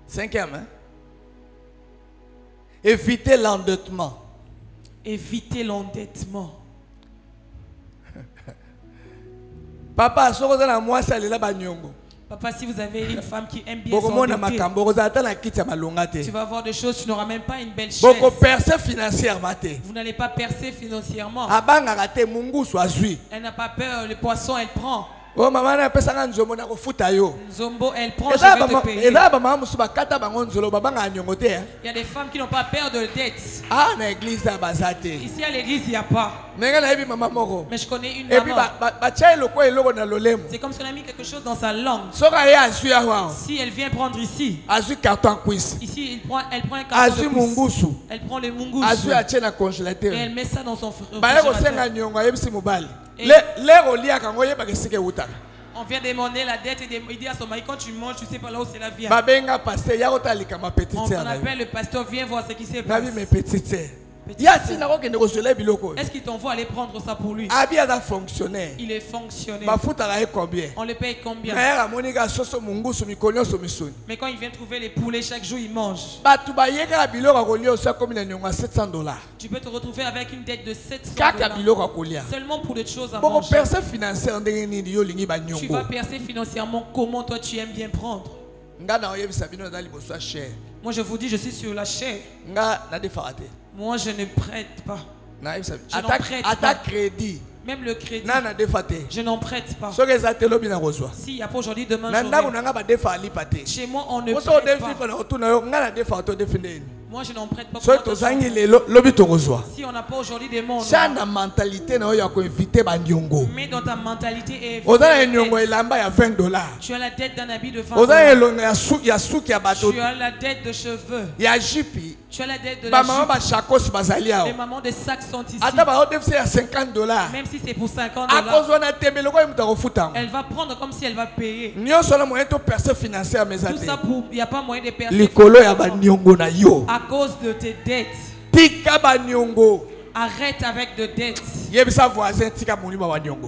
Cinquième. Hein? Éviter l'endettement. Éviter l'endettement. Papa, si vous avez une femme qui aime bien s'endetter, tu vas avoir des choses, tu n'auras même pas une belle chaise. Vous n'allez pas percer financièrement. Elle n'a pas peur, le poisson elle prend. Oh maman, elle peut s'en Zombo, elle prend, je vais te payer. Il y a des femmes qui n'ont pas peur de dette. Ah, l'église ici à l'église, il n'y a pas. Mais je connais une maman. C'est comme si on a mis quelque chose dans sa langue. Si elle vient prendre ici, ici elle prend un carton de cuisse. Elle prend le mungusu. Et elle met ça dans son réfrigérateur. On vient demander la dette et il dit à son mari, quand tu manges, tu ne sais pas là où cela vient. On appelle le pasteur, viens voir ce qui s'est passé. Est-ce qu'il t'envoie aller prendre ça pour lui? Il est fonctionnaire. On le paye combien? Mais quand il vient trouver les poulets, chaque jour il mange. Tu peux te retrouver avec une dette de 700$. Seulement pour des choses à manger. Tu vas percer financièrement comment toi tu aimes bien prendre. Moi je vous dis, je suis sur la chair. Moi je ne prête pas. Je n'en prête pas. Crédit. Même le crédit. Je n'en prête pas. S'il n'y a pas aujourd'hui, demain chez moi on ne prête pas. Moi je n'en prête pas. Si on n'a pas aujourd'hui des mondes. Mais dans ta mentalité, tu as la dette d'un habit de 20$. Tu as la dette de cheveux. Tu as la dette de la jupe. Les mamans de sacs sont ici. Même si c'est pour 50$, elle va prendre comme si elle va payer. Tout ça pour, il n'y a pas moyen de percer à cause de tes dettes. Arrête avec de dettes.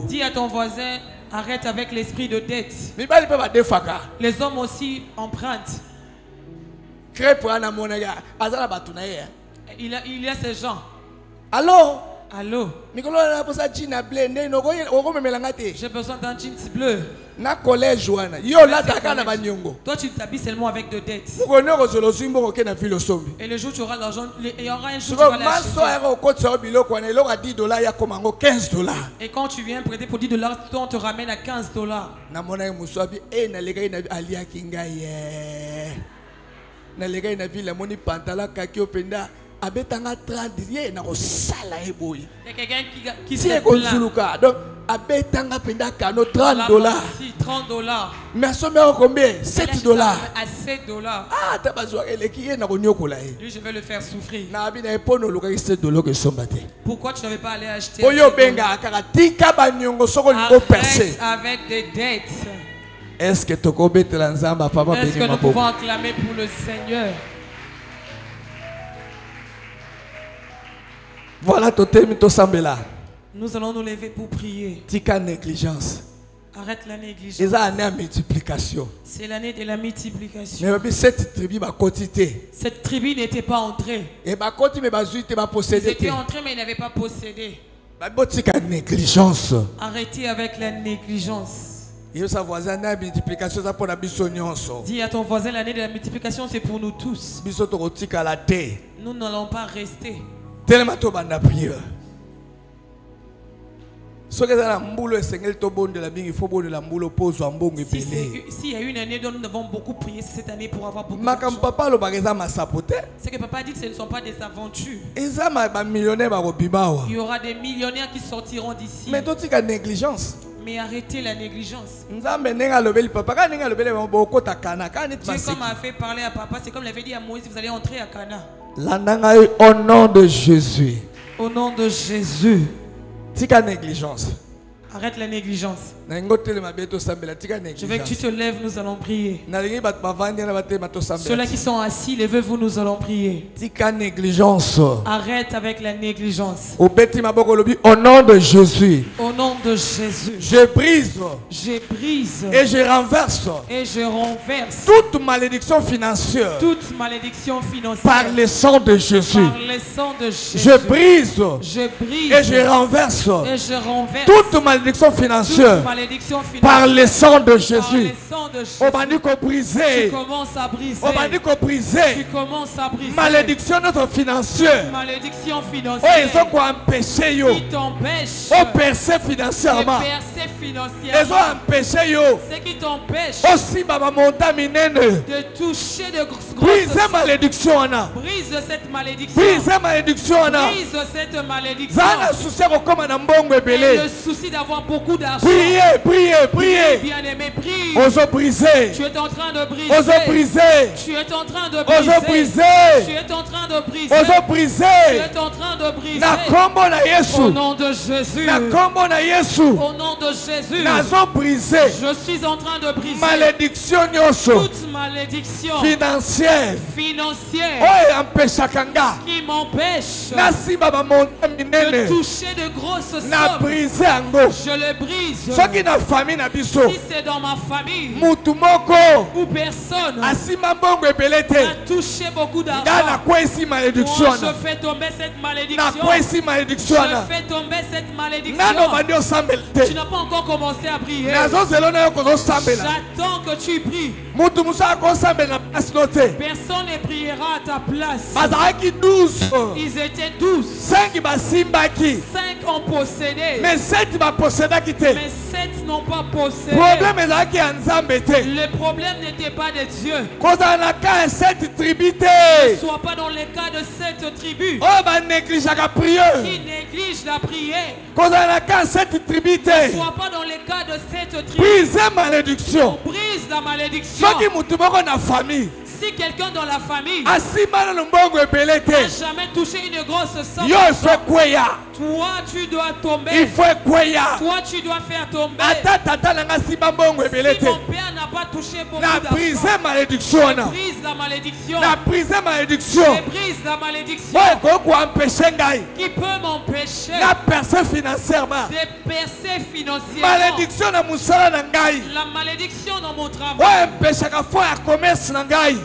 Dis à ton voisin, arrête avec l'esprit de dette. Les hommes aussi empruntent. Il y a ces gens. Allô? Allô? J'ai besoin d'un jeans bleu. Toi tu t'habilles seulement avec de dettes. Et le jour où tu auras l'argent, il y aura un jour où tu vas l'acheter. Et quand tu viens prêter pour $10, toi on te ramène à $15. Il y a quelqu'un qui s'est plaint. abetanga penda kano $30. 30$. Mais à somme à combien? $7. À $7. Ah, t'as besoin qui est na konyokola. Lui, je vais le faire souffrir. Na bina epono loka $7 que sombate. Pourquoi tu n'avais pas allé acheter? Oyo benga karatika banyongo soko lingo percé. Avec des dettes. Est-ce que tokobe telanzamba papa béni? Est-ce que nous pouvons acclamer pour le Seigneur? Voilà totem to sambela. Nous allons nous lever pour prier. Tika négligence. Arrête la négligence. C'est l'année de multiplication. C'est l'année de la multiplication. Mais cette tribu va quotité. Cette tribu n'était pas entrée. Et ba koti mais bazuite ba posséder. Ils étaient entrés mais ils n'avaient pas possédé. Ba botika négligence. Arrêtez avec la négligence. Dis à ton voisin, l'année de la multiplication, c'est pour nous tous. Nous n'allons pas rester. S'il y a une année dont nous avons beaucoup prié, c'est cette année pour avoir beaucoup d'argent. C'est que papa dit que ce ne sont pas des aventures. Il y aura des millionnaires qui sortiront d'ici. Mais négligence. Mais arrêtez la négligence. Dieu comme a fait parler à papa, c'est comme l'avait dit à Moïse, vous allez entrer à Cana. Au nom de Jésus. Au nom de Jésus. Tika négligence. Arrête la négligence. Je veux que tu te lèves, nous allons prier. Ceux-là qui sont assis, levez-vous, nous allons prier. Négligence. Arrête avec la négligence. Au nom de Jésus. Au nom de Jésus. Je brise. Je brise. Et je renverse. Et je renverse. Toute malédiction financière. Toute malédiction financière. Par le sang de Jésus. Par le sang de Jésus. Je brise. Je brise. Et je renverse. Et je renverse. Toute malédiction financière. Par le sang de Jésus. On va dire qu'on brise. Tu commences à briser. On va dire qu'on brise. Tu commences à briser. Malédiction notre financière. Malédiction Oh, financière. ils ont quoi empêché yo. Qui t'empêche. Oh, percer financièrement. Percer financièrement. Ils ont empêché yo. Ce qui t'empêche. Aussi baba monta minene. De toucher de grosses. Brise malédiction ana. Brise cette malédiction. Brise malédiction ana. Brise cette malédiction. Zana souci comme na mbongo ebele. Le souci d'avoir beaucoup d'argent. Priez, priez, priez. Bien-aimé, prie. Oso briser. Tu es en train de briser. Oso briser. Tu es en train de briser. Oso briser. Tu es en train de briser. Oso briser. Tu es en train de briser. Na kombo na Yesu. Au nom de Jésus. Na kombo na Yesu. Au nom de Jésus. Nazo briser. Je suis en train de briser. Malédiction nyoso. Toute malédiction. Financière. Financière. Oh, empêchakanga. Qui m'empêche. Nasi baba monta minene. De toucher de grosses sommes. Na briser ango. Je le brise. Soki na famille na biso. Si c'est dans ma famille. Mutu moko. Ou personne. Asima mbongo ebelete. A touché beaucoup d'argent. Dana kwa isi malédiction. Moi, je fais tomber cette malédiction. Na kwa isi malédiction. Je fais tomber cette malédiction. Nano bandi osambela. Tu n'as pas encore commencé à prier. Nazo zelo na yo kozo sambela. J'attends que tu pries. Mutu musa ko sambela na place note. Personne ne priera à ta place. Bazaki 12. Ils étaient 12. 5 basimbaki. 5 ont possédé. Mais 7 ba possédaki te. Mais 7 n'ont pas possédé. Problème ezaki ya nzambe te. Le problème n'était pas de Dieu. Koza na ka 7 tribute. Ne sois pas dans le cas de cette tribu. Oh ba néglige la prière. Qui néglige la prière. Koza na ka 7 tribute. Ne sois pas dans le cas de cette tribu. Brise malédiction. Brise la malédiction. Soki mutu moko na famille. Si quelqu'un dans la famille n'a jamais touché une grosse somme, toi tu dois tomber. Il faut toi tu dois faire tomber. Si mon père n'a pas touché beaucoup d'argent, brise la malédiction. Je brise la malédiction. Qui peut m'empêcher de percer financièrement. Malédiction la malédiction dans mon travail.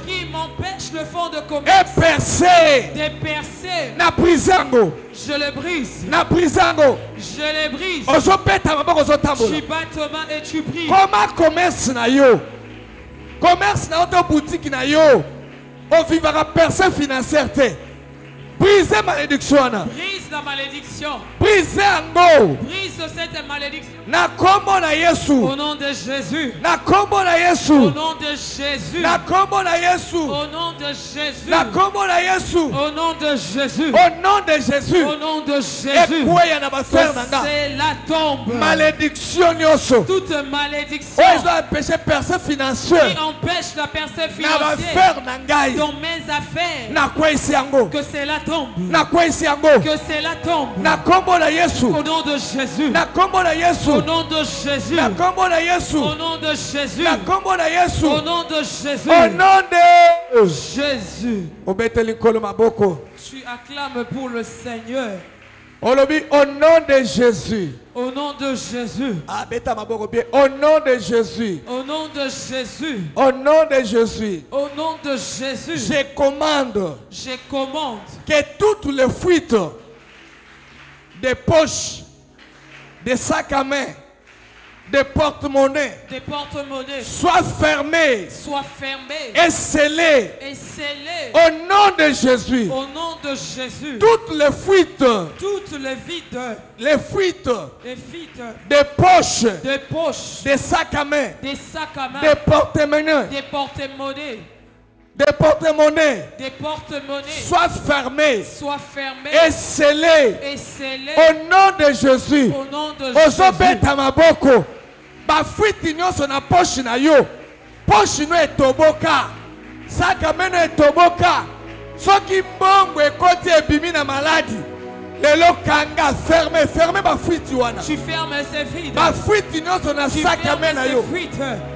Qui m'empêche le fond de commerce. De percer. Je le brise. Je le brise. Tu bats ta main et tu pries. Comment commerce na yo? Commerce na auto boutique na yo. On vivra percer financière te. Brise malédiction. Brise la malédiction. Brise ango. Brise cette malédiction. malédiction. Na kombo na Yesu. Au nom de Jésus. Na kombo na Yesu. Au nom de Jésus. Na kombo na Yesu. Au nom de Jésus. Na kombo na Yesu. Au nom de Jésus. Au nom de Jésus. Au nom de Jésus. C'est la tombe. Malédiction nyoso. Toute malédiction. Ils ont empêché percée financière. Qui empêche la percée financière. Dans mes affaires. Na kwa isi yango. Que c'est la tombe. Na kwa isi yango. Que c'est la tombe. Na kombo na Yesu. Au nom de Jésus. Na kombo na Yesu. Au nom de Jésus. Na kombo na Yesu. Au nom de Jésus. Na kombo na Yesu. Au nom de Jésus. Au nom de Jésus. Obeteli kolo maboko. Tu acclames pour le Seigneur. Olobi au nom de Jésus. Au nom de Jésus. Au nom de Jésus. Au nom de Jésus. Au nom de Jésus. Au nom de Jésus. Je commande. Je commande. Que toutes les fuites des poches, des sacs à main, des porte-monnaies soient fermées. Et scellées. Au nom de Jésus. Au nom de Jésus. Toutes les fuites. Toutes les vides. Les fuites. Les fuites. Des poches. Des poches. Des sacs à main. Des sacs à main. Des porte-monnaies. Des porte-monnaies. Des porte-monnaies. Des porte-monnaies. Soient fermées. Soient fermées. Et scellées. Et scellées. Au nom de Jésus. Au nom de Jésus. Ozobeta maboko. Ba fuite nyonso na poche na yo. Poche no etoboka. Saka meno etoboka. Soki mbongo ekoti ebimi na maladi. Lelo kanga ferme ba fuite wana. Tu fermes ces fuites. Ba fuite nyonso na saka meno na yo.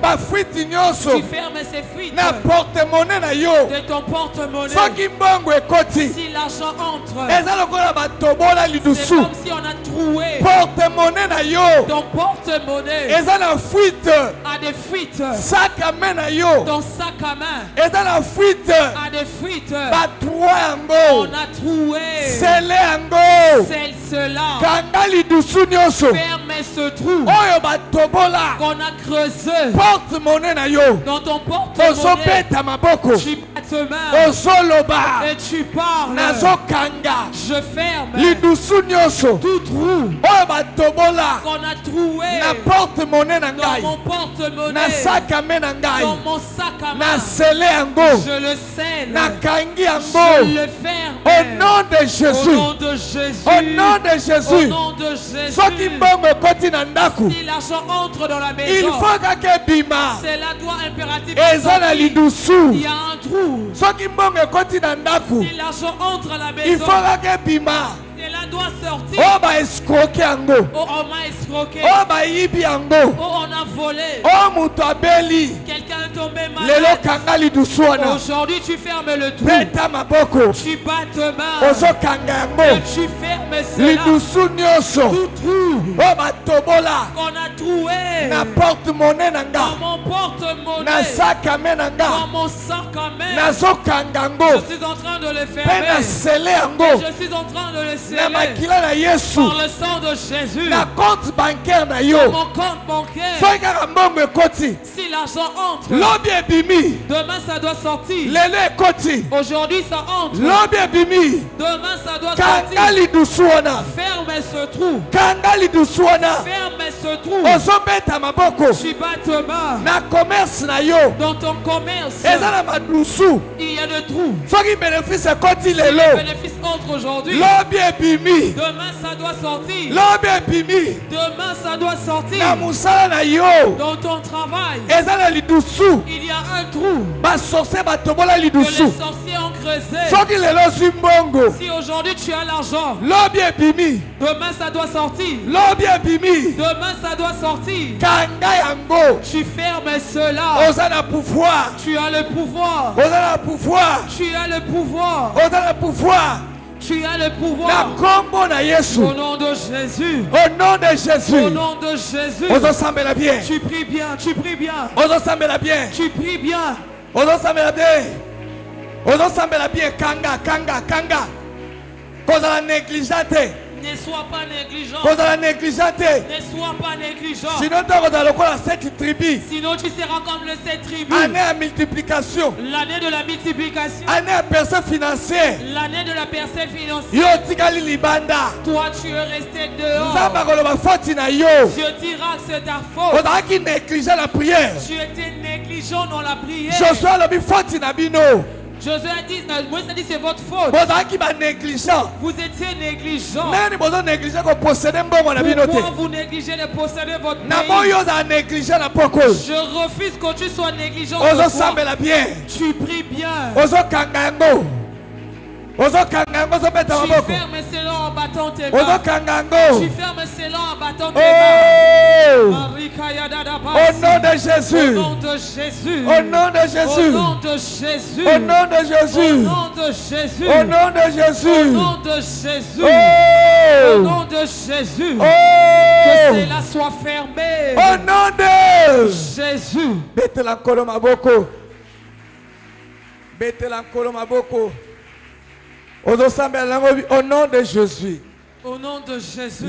Ba fuite nyonso. Tu fermes ces fuites. Na porte-monnaie na yo. De ton porte-monnaie. Soki mbongo ekoti. Si l'argent entre. Eza lokola ba tobola lidusu. C'est comme si on a troué. Porte-monnaie na yo. Ton porte-monnaie. Eza na fuite. A des fuites. Sac à main na yo. Ton sac à main. Eza na fuite. A des fuites. Ba troué yango. On a troué. Scellé yango. Scelle cela. Kanga lidusu nyonso. Ferme ce trou. Oyo ba tobola. Qu'on a creusé. Porte-monnaie na yo. Dans ton porte-monnaie. Ozobeta maboko. Tu battes main. Ozoloba. Et tu parles. Nazo kanga. Je ferme. Lidusu nyonso. Tout trou. Oyo ba tobola. Qu'on a troué. Na porte-monnaie na ngai. Dans mon porte-monnaie. Na sac à main na ngai. Dans mon sac à main. Na scellé yango. Je le scelle. Na kangi yango. Je le ferme. Au nom de Jésus. Au nom de Jésus. Au nom de Jésus. Au nom de Jésus. Soki mbongo koti na ndaku. Si l'argent entre dans la maison. Il faut kake bima. C'est la loi impérative. Eza na lidusu. Il y a un trou. Soki mbongo koti na ndaku. Si l'argent entre à la maison. Il faut kake bima. Cela doit sortir. Oh ba escroquer yango. Oh on m'a escroqué. Oh ba yibi yango. Oh on a volé. Oh mutu abeli. Quelqu'un est tombé malade. Lelo kanga lidusu wana. Aujourd'hui tu fermes le trou. Beta maboko. Tu bats tes mains. Ozo kanga yango. Et tu fermes cela. Lidusu nyonso. Tout trou. Oh ba tobola. Qu'on a troué. Na porte-monnaie na nga. Dans mon porte-monnaie. Na sac à main na nga. Dans mon sac à main. Nazo kanga yango. Je suis en train de le Pe fermer. na scellé yango. Je suis en train de le sceller. Na makila na Yesu. Par le sang de Jésus. Na compte bancaire na yo. Mon compte bancaire. Soki kaka mbongo ekoti. Si l'argent entre. Lobi ebimi. Demain ça doit sortir. Lelo ekoti. Aujourd'hui ça entre. Lobi ebimi. Demain ça doit Kanga sortir. lidusu wana. Ferme ce trou. Kanga lidusu wana. Ferme ce trou. Ozobeta maboko. Tu bats tes mains. Na commerce na yo. Dans ton commerce. Eza na madusu. Il y a des trous. Soki bénéfice ekoti Si les lelo. bénéfices entrent aujourd'hui. Lobi ebimi. Demain ça doit sortir. Lobi ebimi. Demain ça doit sortir. Na musala na yo. Dans ton travail. Eza na lidusu. Il y a un trou. Basorcier batobola Que les lidusu. sorciers ont creusé. Soki lelo zwi mbongo. Si aujourd'hui tu as l'argent. Lobi ebimi. Demain ça doit sortir. Lobi ebimi. Demain ça doit sortir. Kanga yango. Tu fermes cela. Oza na pouvoir. Tu as le pouvoir. Oza na pouvoir. Tu as le pouvoir. Oza na pouvoir. Tu as le Na pouvoir. kombo na Yesu. Au nom de Jésus. Au nom de Au Jésus. nom de Jésus. Ozosambela bien. Tu pries bien. Tu pries bien. Ozosambela bien. Tu pries bien. Ozosambela bien. Ozosambela bien. Kanga, kanga, kanga. Kozala négligent te. Ne sois pas négligent. Ne sois pas négligent. Sinon tu seras comme les 7 tribus. Année à multiplication. L'année de la multiplication. Année à personne financière. L'année de la personne financière. Toi tu es resté dehors. Dieu dira que c'est ta faute. Tu étais négligent dans la prière. Josué a dit, Moïse a dit c'est votre faute. Vous étiez négligent. Pourquoi vous négligez de posséder votre pays? Je refuse que tu sois négligent. Tu pries bien. Tu fermes selon en battant tes mains. Tu fermes selon en battant tes mains. Au nom de Jésus. Au nom de Jésus. Au nom de Jésus. Au nom de Jésus. Au nom de Jésus. Au nom de Jésus. Au nom de Jésus. Au nom de Jésus. Au nom de Jésus. Que cela soit fermé. Au nom de Jésus. Betela nkolo maboko. Betela nkolo maboko. Au nom de Jésus. Au nom de Jésus.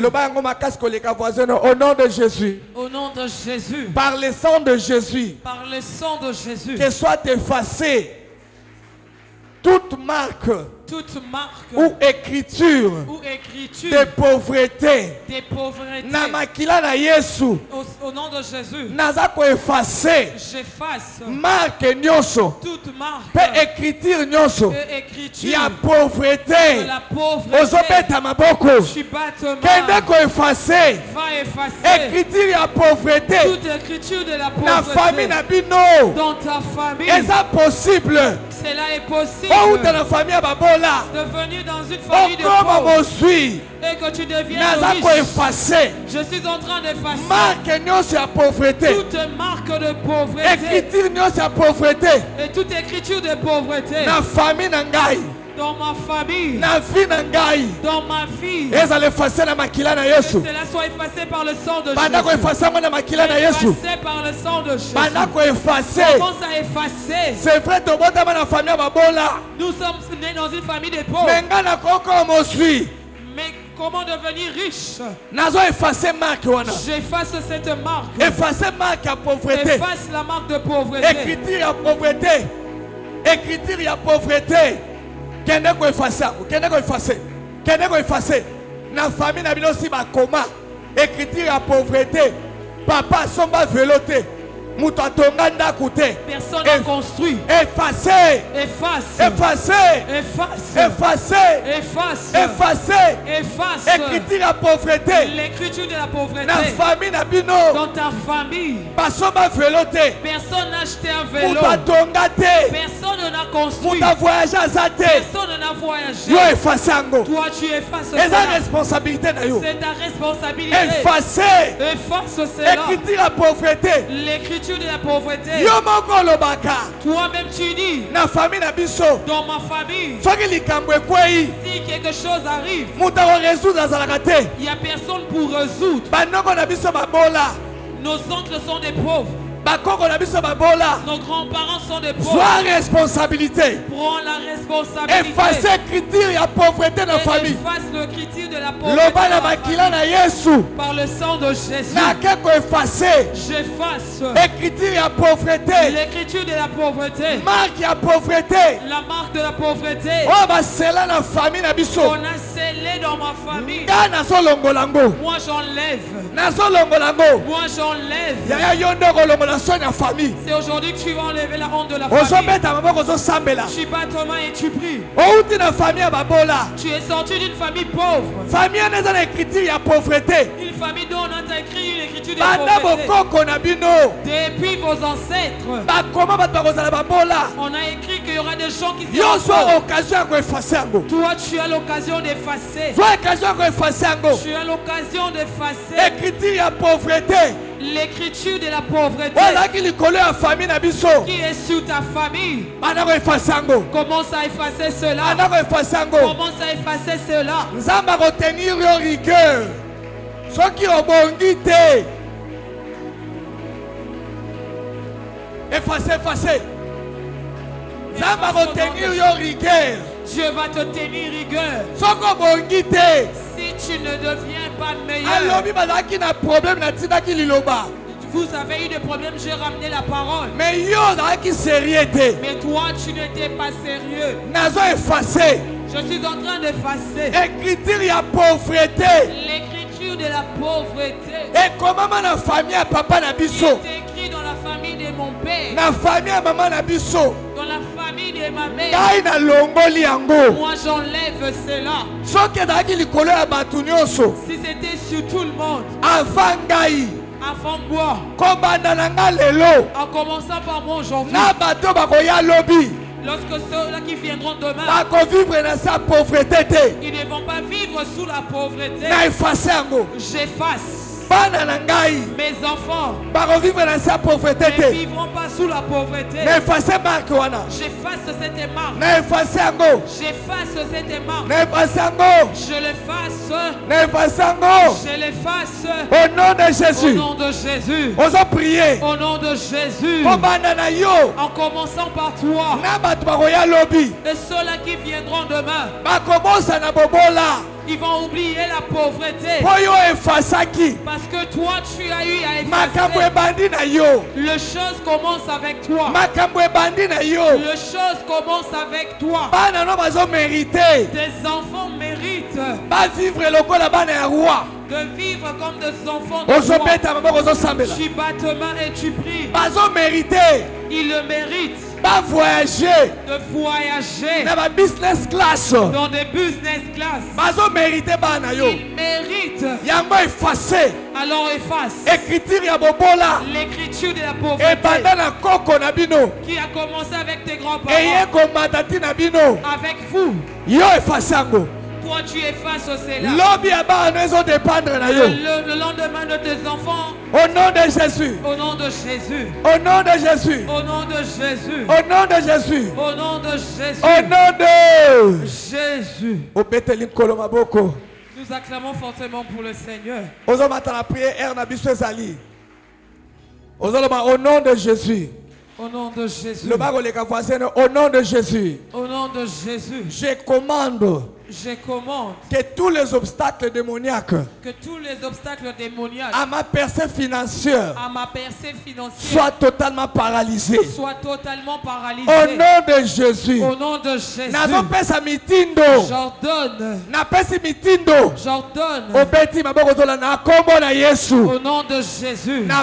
Au nom de Jésus. Au nom de Jésus. Par le sang de Jésus. Par le sang de Jésus. Que soit effacée toute marque ou écriture de pauvreté. Au nom de Jésus. J'efface marque nyoso. Toute marque. Pe écriture nyoso. Il y a pauvreté. La pauvreté. Kende ko effacer. Écriture ya pauvreté. Toute écriture de la pauvreté. Na famille na bino. Dans ta famille. Est-ce possible? Cela est possible. De venir dans une famille de pauvres et que tu deviennes riche. Je suis en train d'effacer toute marque de pauvreté et toute écriture de pauvreté dans ma famille, dans ma vie. Que cela soit effacé par le sang de Jésus. Effacé par le sang de Jésus. Commence à effacer. C'est vrai, nous sommes nés dans une famille de pauvres. Mais comment devenir riche? J'efface cette marque. Efface la marque de pauvreté. Écriture ya pauvreté. Kende ko effacer. Na famille na bino si ba koma. Écriture ya pauvreté. Papa somba veloté. Personne n'a construit. Effacer. Écriture la pauvreté. L'écriture de la pauvreté. Dans ta famille. Personne n'a acheté un vélo. Personne n'a construit. Personne n'a voyagé. Toi tu effaces cela. C'est ta responsabilité. Efface cela. Écriture la pauvreté. L'écriture de la pauvreté. Toi-même tu dis. Dans ma famille. Si quelque chose arrive, il n'y a personne pour résoudre. Nos oncles sont des pauvres. Nos grands-parents sont des pauvres. Sois responsabilité. Prends la responsabilité. Efface l'écriture, il y a pauvreté dans la famille. Efface l'écriture de la pauvreté dans la famille. Par le sang de Jésus. J'efface l'écriture, il y a pauvreté. L'écriture de la pauvreté. Marque, il y a pauvreté. La marque de la pauvreté. On a scellé dans ma famille. Moi j'enlève. Moi j'enlève. C'est aujourd'hui que tu vas enlever la honte de la famille. Tu bats ta main et tu pries. Tu es sorti d'une famille pauvre. Une famille dont on a écrit une écriture de pauvreté. Depuis vos ancêtres, on a écrit qu'il y aura des gens qui seront pauvres. Toi tu as l'occasion d'effacer. Tu as l'occasion d'effacer l'écriture de la pauvreté qui est sur ta famille. Commence à effacer cela. Commence à effacer cela. Effacer. Dieu va te tenir rigueur. Si tu ne deviens pas meilleur. Vous avez eu des problèmes, j'ai ramené la parole. Mais toi, tu n'étais pas sérieux. Je suis en train d'effacer l'écriture de la pauvreté. L'écriture de la pauvreté. Et comment la famille à papa na biso? C'est écrit dans la famille de mon père. Na famille à maman na biso. Dans la famille de ma mère. Kai na longoli yango. Moi j'enlève cela. Soki daki likolo ya batu nyonso. Si c'était sur tout le monde. Avant ngai. Avant moi. Kobanda na nga lelo. En commençant par moi aujourd'hui. Na bato bakoya lobi. Lorsque ceux-là qui viendront demain, ils ne vont pas vivre sous la pauvreté. J'efface. Mes enfants ne vivront pas sous la pauvreté. J'efface cette marque. J'efface cette marque. Je l'efface. Je l'efface. Au nom de Jésus. Au nom de Jésus. Osons prier. Au nom de Jésus. En commençant par toi. Et ceux-là qui viendront demain. Ils vont oublier la pauvreté. Parce que toi, tu as eu à effacer. Le chose commence avec toi. Le chose commence avec toi. Tes enfants méritent de vivre comme des enfants de roi. Tu bats tes mains et tu pries. Ils le méritent. De voyager dans des business class. Ils méritent. Alors efface l'écriture de la pauvreté qui a commencé avec tes grands-parents, avec vous. Toi tu effaces cela. Le lendemain de tes enfants. Au nom de Jésus. Au nom de Jésus. Au nom de Jésus. Au nom de Jésus. Au nom de Jésus. Au nom de Jésus. Au nom de Jésus. Nous acclamons fortement pour le Seigneur. Au nom de Jésus. Au nom de Jésus. Au nom de Jésus. Au nom de Jésus. Je commande que tous les obstacles démoniaques à ma percée financière soient totalement paralysés. Au nom de Jésus. Au nom de Jésus. J'ordonne au nom de Jésus. J'ordonne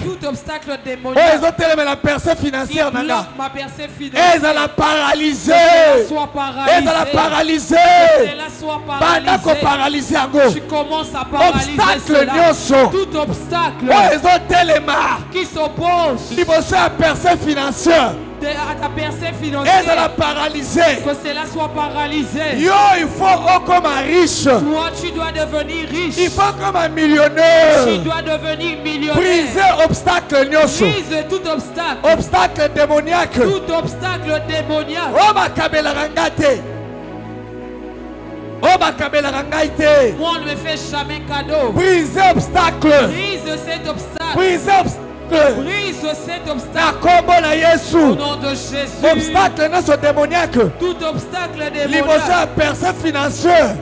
tout obstacle démoniaque la percée financière ma percée financière paralysé. Soit paralysé. Tu commences à paralyser cela. Tout obstacle qui s'oppose à percée financière. À ta percée financière, que cela soit paralysé. Il faut comme un riche. Toi, tu dois devenir riche. Il faut comme un millionnaire. Tu dois devenir millionnaire. Briser obstacle. Brise tout obstacle. Obstacle démoniaque. Tout obstacle démoniaque. Moi, on ne me fait jamais cadeau. Brise obstacle. Brise cet obstacle. Brise obstacle. Brise cet obstacle. Au nom de Jésus. Obstacle démoniaque. Tout obstacle démoniaque.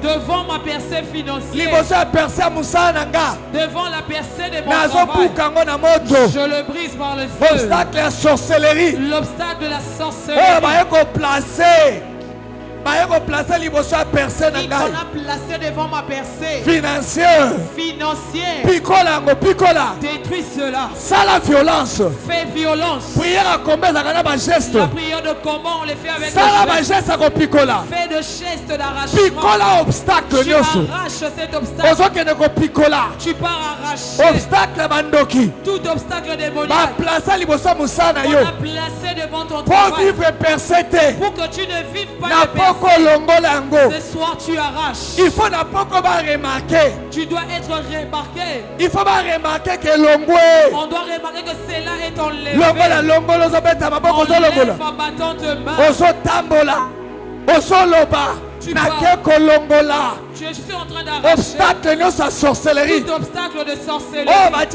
Devant ma percée financière. Devant la percée de mon travail. Je le brise par le feu. Obstacle à sorcellerie. L'obstacle de la sorcellerie. Il a placé devant ma percée financière. Picola. Détruis cela. Ça la violence. Fais violence. Prière à combien ça geste. La prière de comment on les fait avec ça la geste à picola. Fais de gestes d'arrachement. Picola obstacle. Tu arraches cet obstacle. Tu pars arracher. Obstacle bandoki. Tout obstacle démoniaque. On a placé devant ton travail. Pour vivre persété. Pour que tu ne vives pas de persété. Ce soir tu arraches. Il faut remarquer. Tu dois être remarqué. Il faut remarquer que l'ongwe. On doit remarquer que cela est enlevé. Enlève en battant tes mains. Je suis en train d'arracher. Obstacle de sorcellerie. Tout obstacle de sorcellerie. On a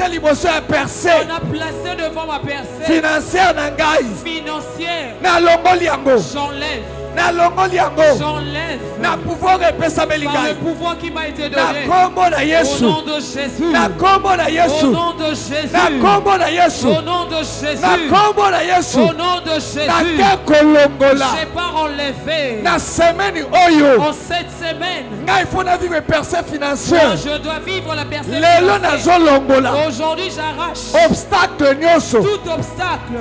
placé devant ma percée. Financière. J'enlève. J'enlève na pouvoir par le pouvoir qui m'a été donné. Au nom de Jésus. Au nom de Jésus. Au nom de Jésus. Au nom de Jésus. Au nom de Jésus. J'ai pas enlevé. En cette semaine, je dois vivre la percée financière. Aujourd'hui, j'arrache tout obstacle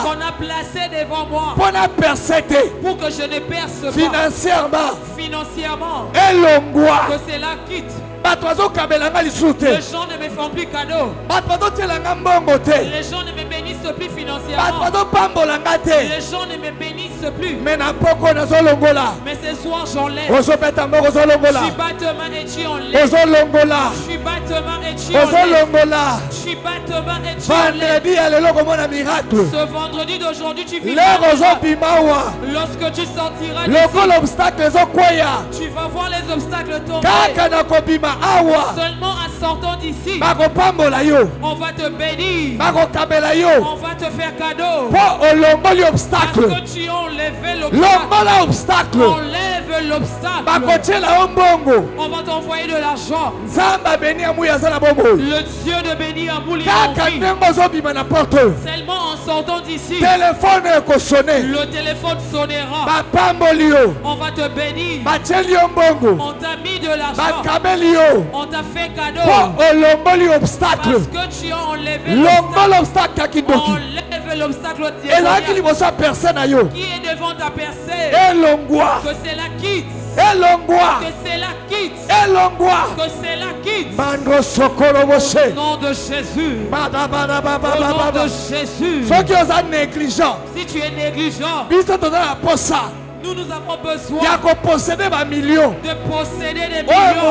qu'on a placé devant moi pour que je ne perce pas financièrement, que cela quitte. Les gens ne me font plus cadeau. Les gens ne me bénissent plus financièrement. Les gens ne me bénissent plus. Mais ce soir j'enlève. Je suis battement et tu enlèves. Je suis battement et tu enlèves. Je suis battement et tu enlèves. Ce vendredi d'aujourd'hui tu vivras. Lorsque tu sortiras d'ici, tu vas voir les obstacles tomber. Seulement en sortant d'ici, on va te bénir, on va te faire cadeau, parce que tu as enlevé l'obstacle. Enlève l'obstacle. On va t'envoyer de l'argent. Le Dieu de bénir a mouli seulement en sortant d'ici, le téléphone sonnera. On va te bénir. On t'a mis de l'argent. On t'a fait cadeau parce que tu as enlevé l'obstacle. Enlève l'obstacle qui est devant ta percée. Que c'est la quitte. Que c'est la quitte. Que c'est la quitte. Au nom de Jésus. Au nom de Jésus. Si tu es négligent, nous avons besoin de posséder des millions.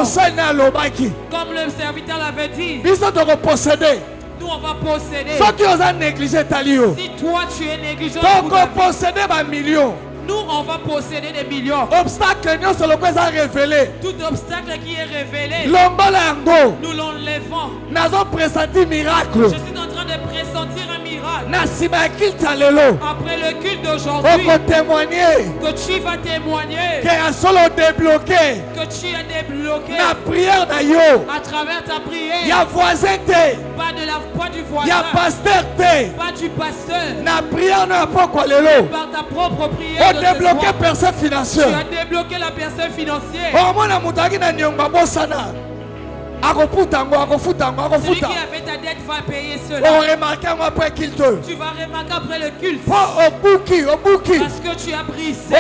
Comme le serviteur l'avait dit. Nous on va posséder. Si toi tu es négligent, nous on va posséder des millions. Tout obstacle qui est révélé, nous l'enlèvons. Je suis en train de pressentir un miracle. Après le culte d'aujourd'hui, que tu vas témoigner que tu as débloqué à travers ta prière. Pas du voisin, pas du pasteur, par ta propre prière. Débloquer personne financière. Tu as débloqué la personne financière. Celui qui avait ta dette va payer cela. Tu vas remarquer après le culte. Parce que tu as brisé,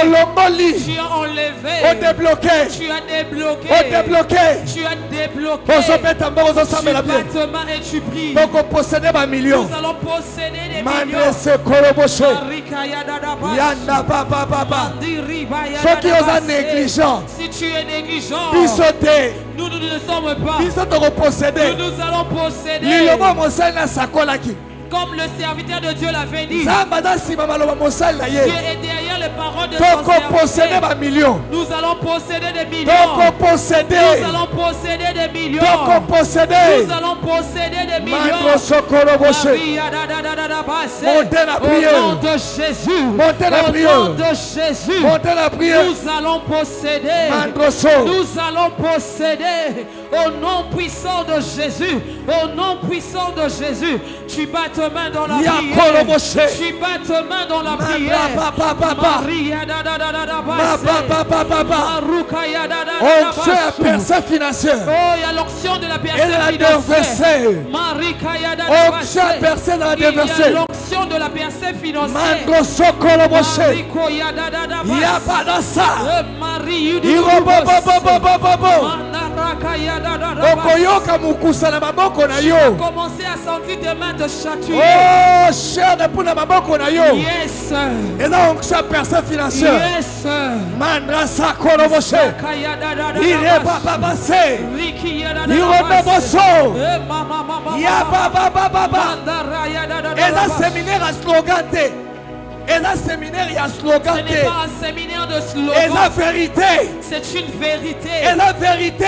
tu as enlevé, tu as débloqué, tu as débloqué. Tu battement et tu pries. Nous allons posséder des millions. Si tu es négligent, nous ne sommes pas. Nous allons posséder. Comme le serviteur de Dieu l'avait dit, Dieu est derrière les paroles de son serviteur. Nous allons posséder des millions. Nous allons posséder des millions. Nous allons posséder des millions. Montez la prière. Au nom de Jésus. Montez la prière. Au nom de Jésus. Montez la prière. Nous allons posséder. Nous allons posséder. Au nom puissant de Jésus. Au nom puissant de Jésus. Tu bats ta main dans la prière. Tu bats ta main dans la prière. Onction à personne financière. Oh, il y a l'onction de la personne financière. Onction à personne dans la déversée. Il y a l'onction de la personne financière. Commencer à sentir tes mains te chatouiller. Oh, cher de pour la maboko na yo. Yes. Et là on cherche personne financière. Yes. Mandra sa koroboshe. Il est papa passé. Il est bosso. Ya baba baba baba. Et là séminaire à slogan. Et un séminaire, il y a slogan. Ce n'est pas un séminaire de slogan. Et la vérité. C'est une vérité. Et la vérité.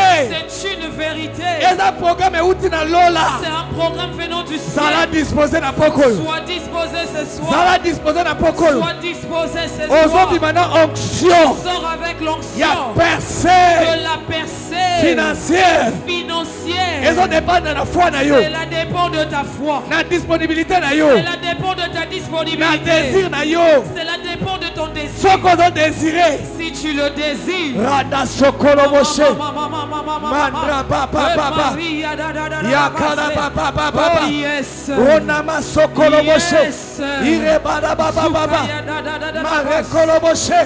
C'est une vérité. Et un programme est Lola. C'est un programme venant du ciel. Ça l'a disposé dans Pokol. Sois disposé ce soir. Ça l'a disposé dans Pokol. Sois disposé ce soir. Aujourd'hui maintenant onction. Sors avec l'onction. Il y a percée. De la percée financière. Financière. Et ça dépend de la foi. Cela dépend de ta foi. La disponibilité. Cela dépend de ta disponibilité. La désir. Cela dépend de ton désir. Ce qu'on a désiré. Si tu le désires. Rada sokolo moshe. Mandra papa papa. Yakala papa papa. Oh yes. Onama sokolo moshe. Irebada papa papa. Marekolo moshe.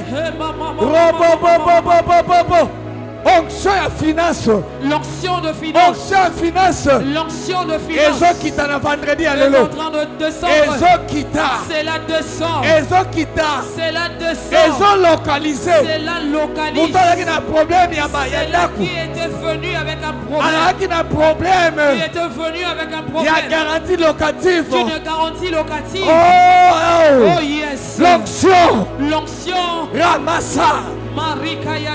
Robo bo bo bo bo bo. Onction à finance. L'onction de finance. Onction à finance. L'onction de finance. Ezo kita na vendredi à l'élo. l'élo. Ezo kita. C'est la 200. Ezo kita. C'est la 200. Ezo localisé. C'est la localisée. Muto qui a problème ya ba ya daku. Qui était venu avec un problème. Alors qui a problème. Qui était venu avec un problème. Il y a garantie locative. Une garantie locative. Oh yes. L'onction. L'onction. Ramassa. Marikaya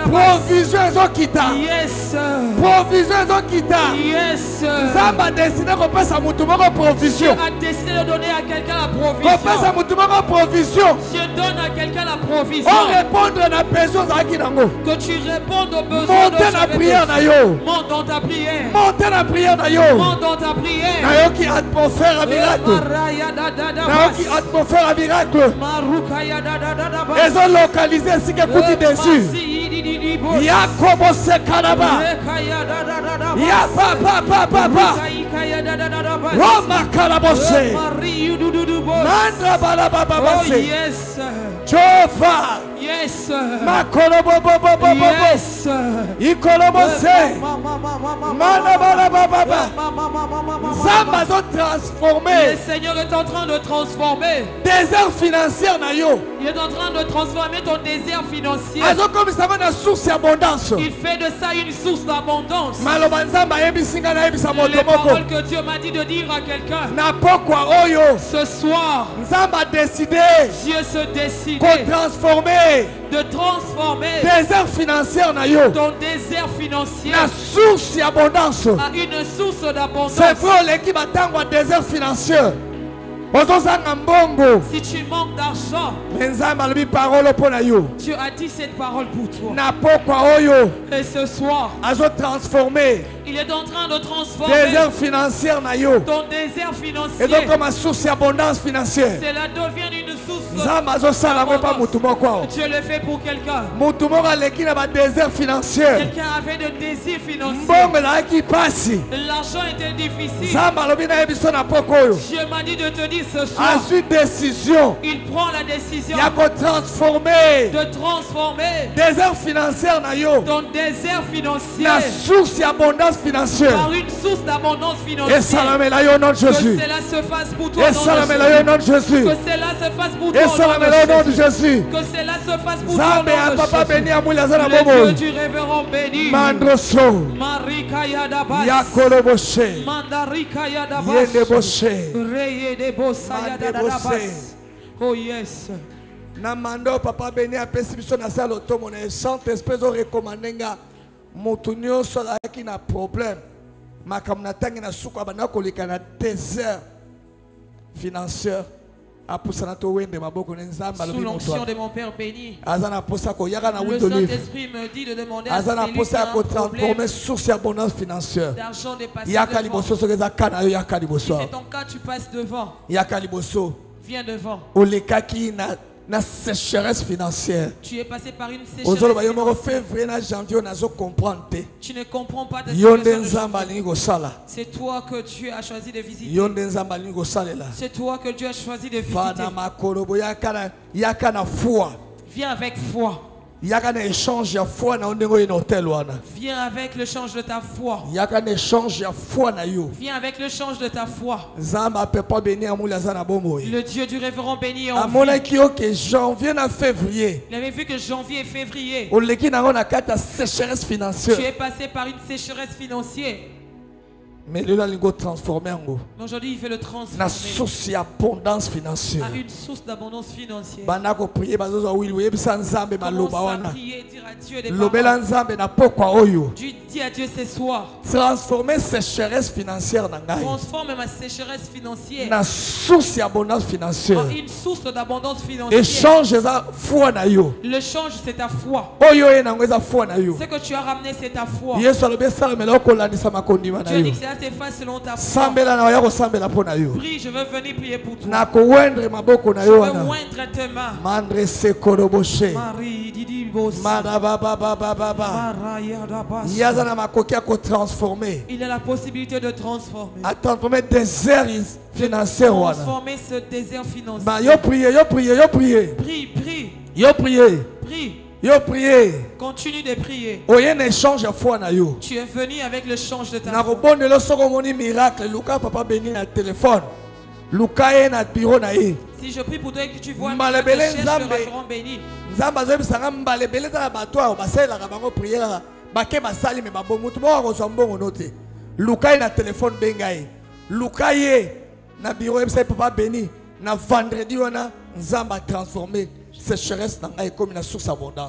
provision ezokita. Yes. Provision ezokita. Yes. Zamba décidé qu'on passe à mutu moko provision. Dieu a décidé de donner à quelqu'un la provision. Qu'on passe à mutu moko provision. Dieu donne à quelqu'un la provision. On répondre à la besoin zaki nango. Que tu répondes aux besoins de monte la prière na yo. Monte dans ta prière. Monte la prière na yo. Monte dans ta prière. Na yo qui atmosphère à miracle. Na yo qui atmosphère à miracle. Ils ont localisé ce qui est coûté dessus. Yakobo Sekanaba. Ya papa papa papa. Roma Kalabose. Mandra Balababa. Oh yes. Jova. Yes. Makolobo bobo bobo. Yes. Ikolobose. Mana Balababa. Zamba sont transformés. Le Seigneur est en train de transformer. Désert financier na yo. Il est en train de transformer ton désert financier. Comme ça va une source d'abondance. Il fait de ça une source d'abondance. Les paroles que Dieu m'a dit de dire à quelqu'un. Ce soir, Dieu se décide de transformer désert financier ton désert financier à une source d'abondance. C'est vrai qui va t'envoyer désert financier. Si tu manques d'argent, Dieu a dit cette parole pour toi. Et ce soir, il est en train de transformer désert financier ton désert financier. Et donc comme source d'abondance financière. Cela devient une source d'abondance. Dieu le fait pour quelqu'un. Quelqu'un avait de désir financier. L'argent était difficile. Dieu m'a dit de te dire ce soir. Décision. Il prend la décision de transformer désert financier ton désert financier. La source d'abondance financière. Par une source d'abondance financière. Et salamela au nom de Jésus. Que cela se fasse pour toi. Et salamela au nom de Jésus. Que cela se fasse pour toi. Et salamela au nom de Jésus. Que cela se fasse pour toi. Zambe a papa béni à moula zana bobo. bobo. Le Dieu du révérend béni. Mandroso. Marika yadabas. Yakolo boshe. Mandarika yadabas. Yende boshe. Reye de bossa yadabas. Oh yes. Namando papa béni à pesibiso na salo tomo na Saint-Esprit o recommandenga motu nyonso azalaki na problème makambo na ntangi na suku abanda koleka na désert financier apusana to wende maboko ne nzamba sous l'onction de mon Père béni. Azana posa ko yaka na le Saint-Esprit me dit de demander à Azana posa ko transformer source d'abondance financière. D'argent dépassé. Yaka liboso so keza kana yo yaka liboso. C'est ton cas, tu passes devant. Yaka liboso. Viens devant. Olekaki na sécheresse financière. Tu es passé par une sécheresse financière. Tu ne comprends pas ta situation. C'est toi que Dieu a choisi de visiter. C'est toi que Dieu a choisi de visiter. Viens avec foi. Viens avec le change de ta foi. Viens avec le change de ta foi. Le Dieu du révérend béni en vie. Il avait vu que janvier et février, tu es passé par une sécheresse financière. Mais aujourd'hui, il fait le transformer à une source d'abondance financière. Commence à prier, dire à Dieu des paroles. Dis à Dieu ce soir. Transformer sécheresse financière transforme ma sécheresse financière en source d'abondance financière. En une source d'abondance financière. Échange foi na yo. Le change, c'est ta foi. Ce que tu as ramené, c'est ta foi. Tu as dit que c'est tes faces selon ta foi. Prie, je veux venir prier pour toi. Je veux oindre tes mains. Marie, Didi Boss. Il a la possibilité de transformer. Transformer désert financier. Transformer ce désert financier. Prie, prie. Prie. Continue de prier. Tu es venu avec le change de ta foi. Si je prie pour toi et que tu vois un miracle, cherche le révérend béni.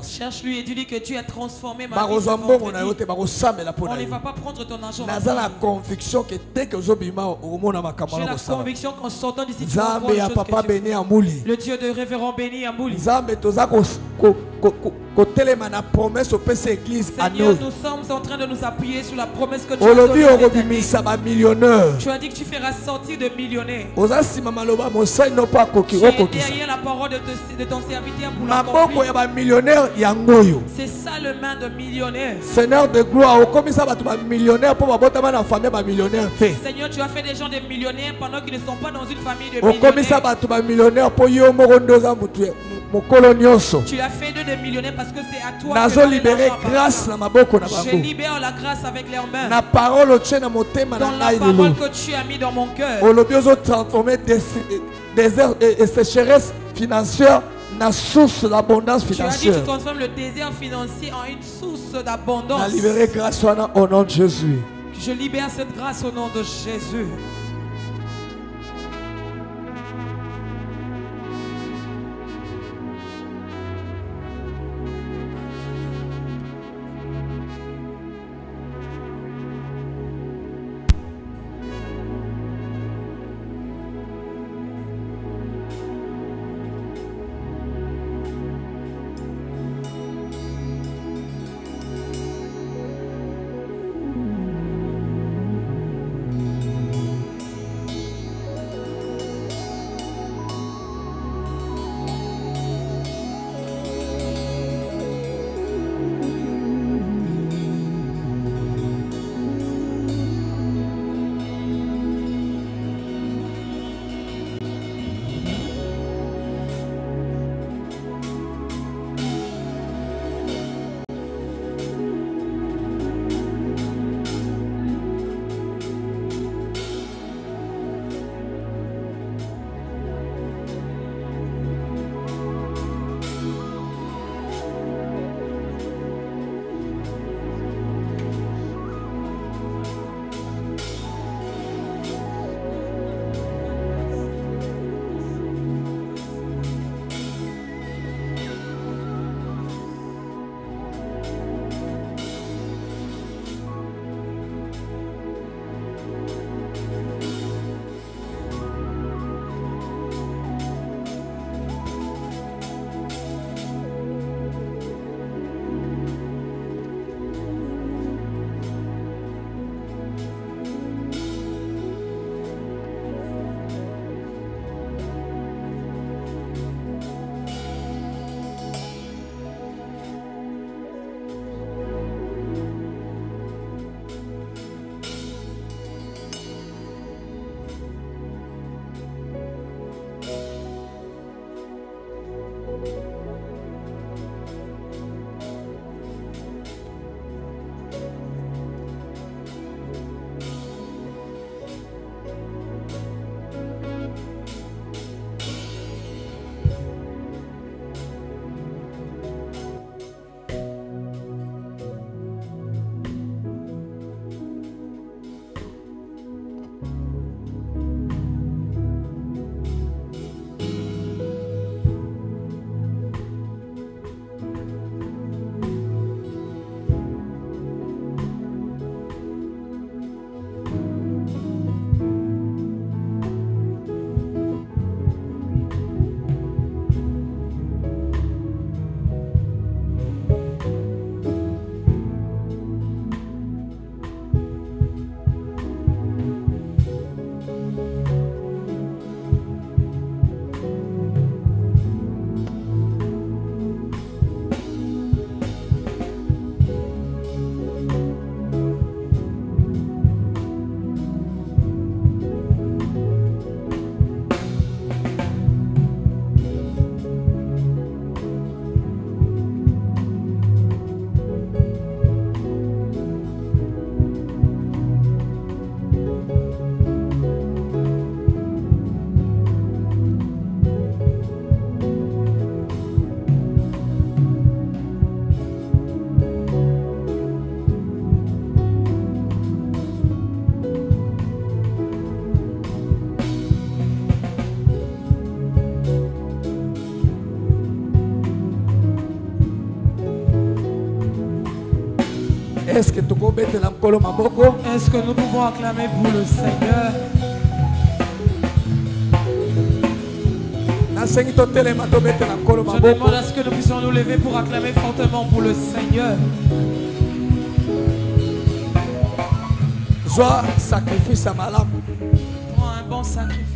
Cherche-lui et dis-lui que tu as transformé ma vie. On ne va pas prendre ton argent. J'ai la conviction qu'en sortant d'ici, tu vas voir les choses que tu fais. Le Dieu de révérend béni à Mouli. Seigneur, nous sommes en train de nous appuyer sur la promesse que tu as donnée. Tu as dit que tu feras sortir de millionnaires. Tu es derrière la parole de ton serviteur pour l'accomplir. C'est ça le main de millionnaire. Seigneur de gloire, Seigneur, tu as fait des gens des millionnaires pendant qu'ils ne sont pas dans une famille de millionnaires. Tu as fait d'eux des millionnaires parce que c'est à toi que je libère la grâce avec leurs mains. Dans la parole que tu as mis dans mon cœur. Des sécheresses financières na source d'abondance financière. Tu as dit que tu transformes le désert financier en une source d'abondance. Libérer grâce au nom de Jésus. Je libère cette grâce au nom de Jésus. Est-ce que nous pouvons acclamer pour le Seigneur? Je demande à ce que nous puissions nous lever pour acclamer fortement pour le Seigneur. Sois sacrifice à malam. Prends un bon sacrifice.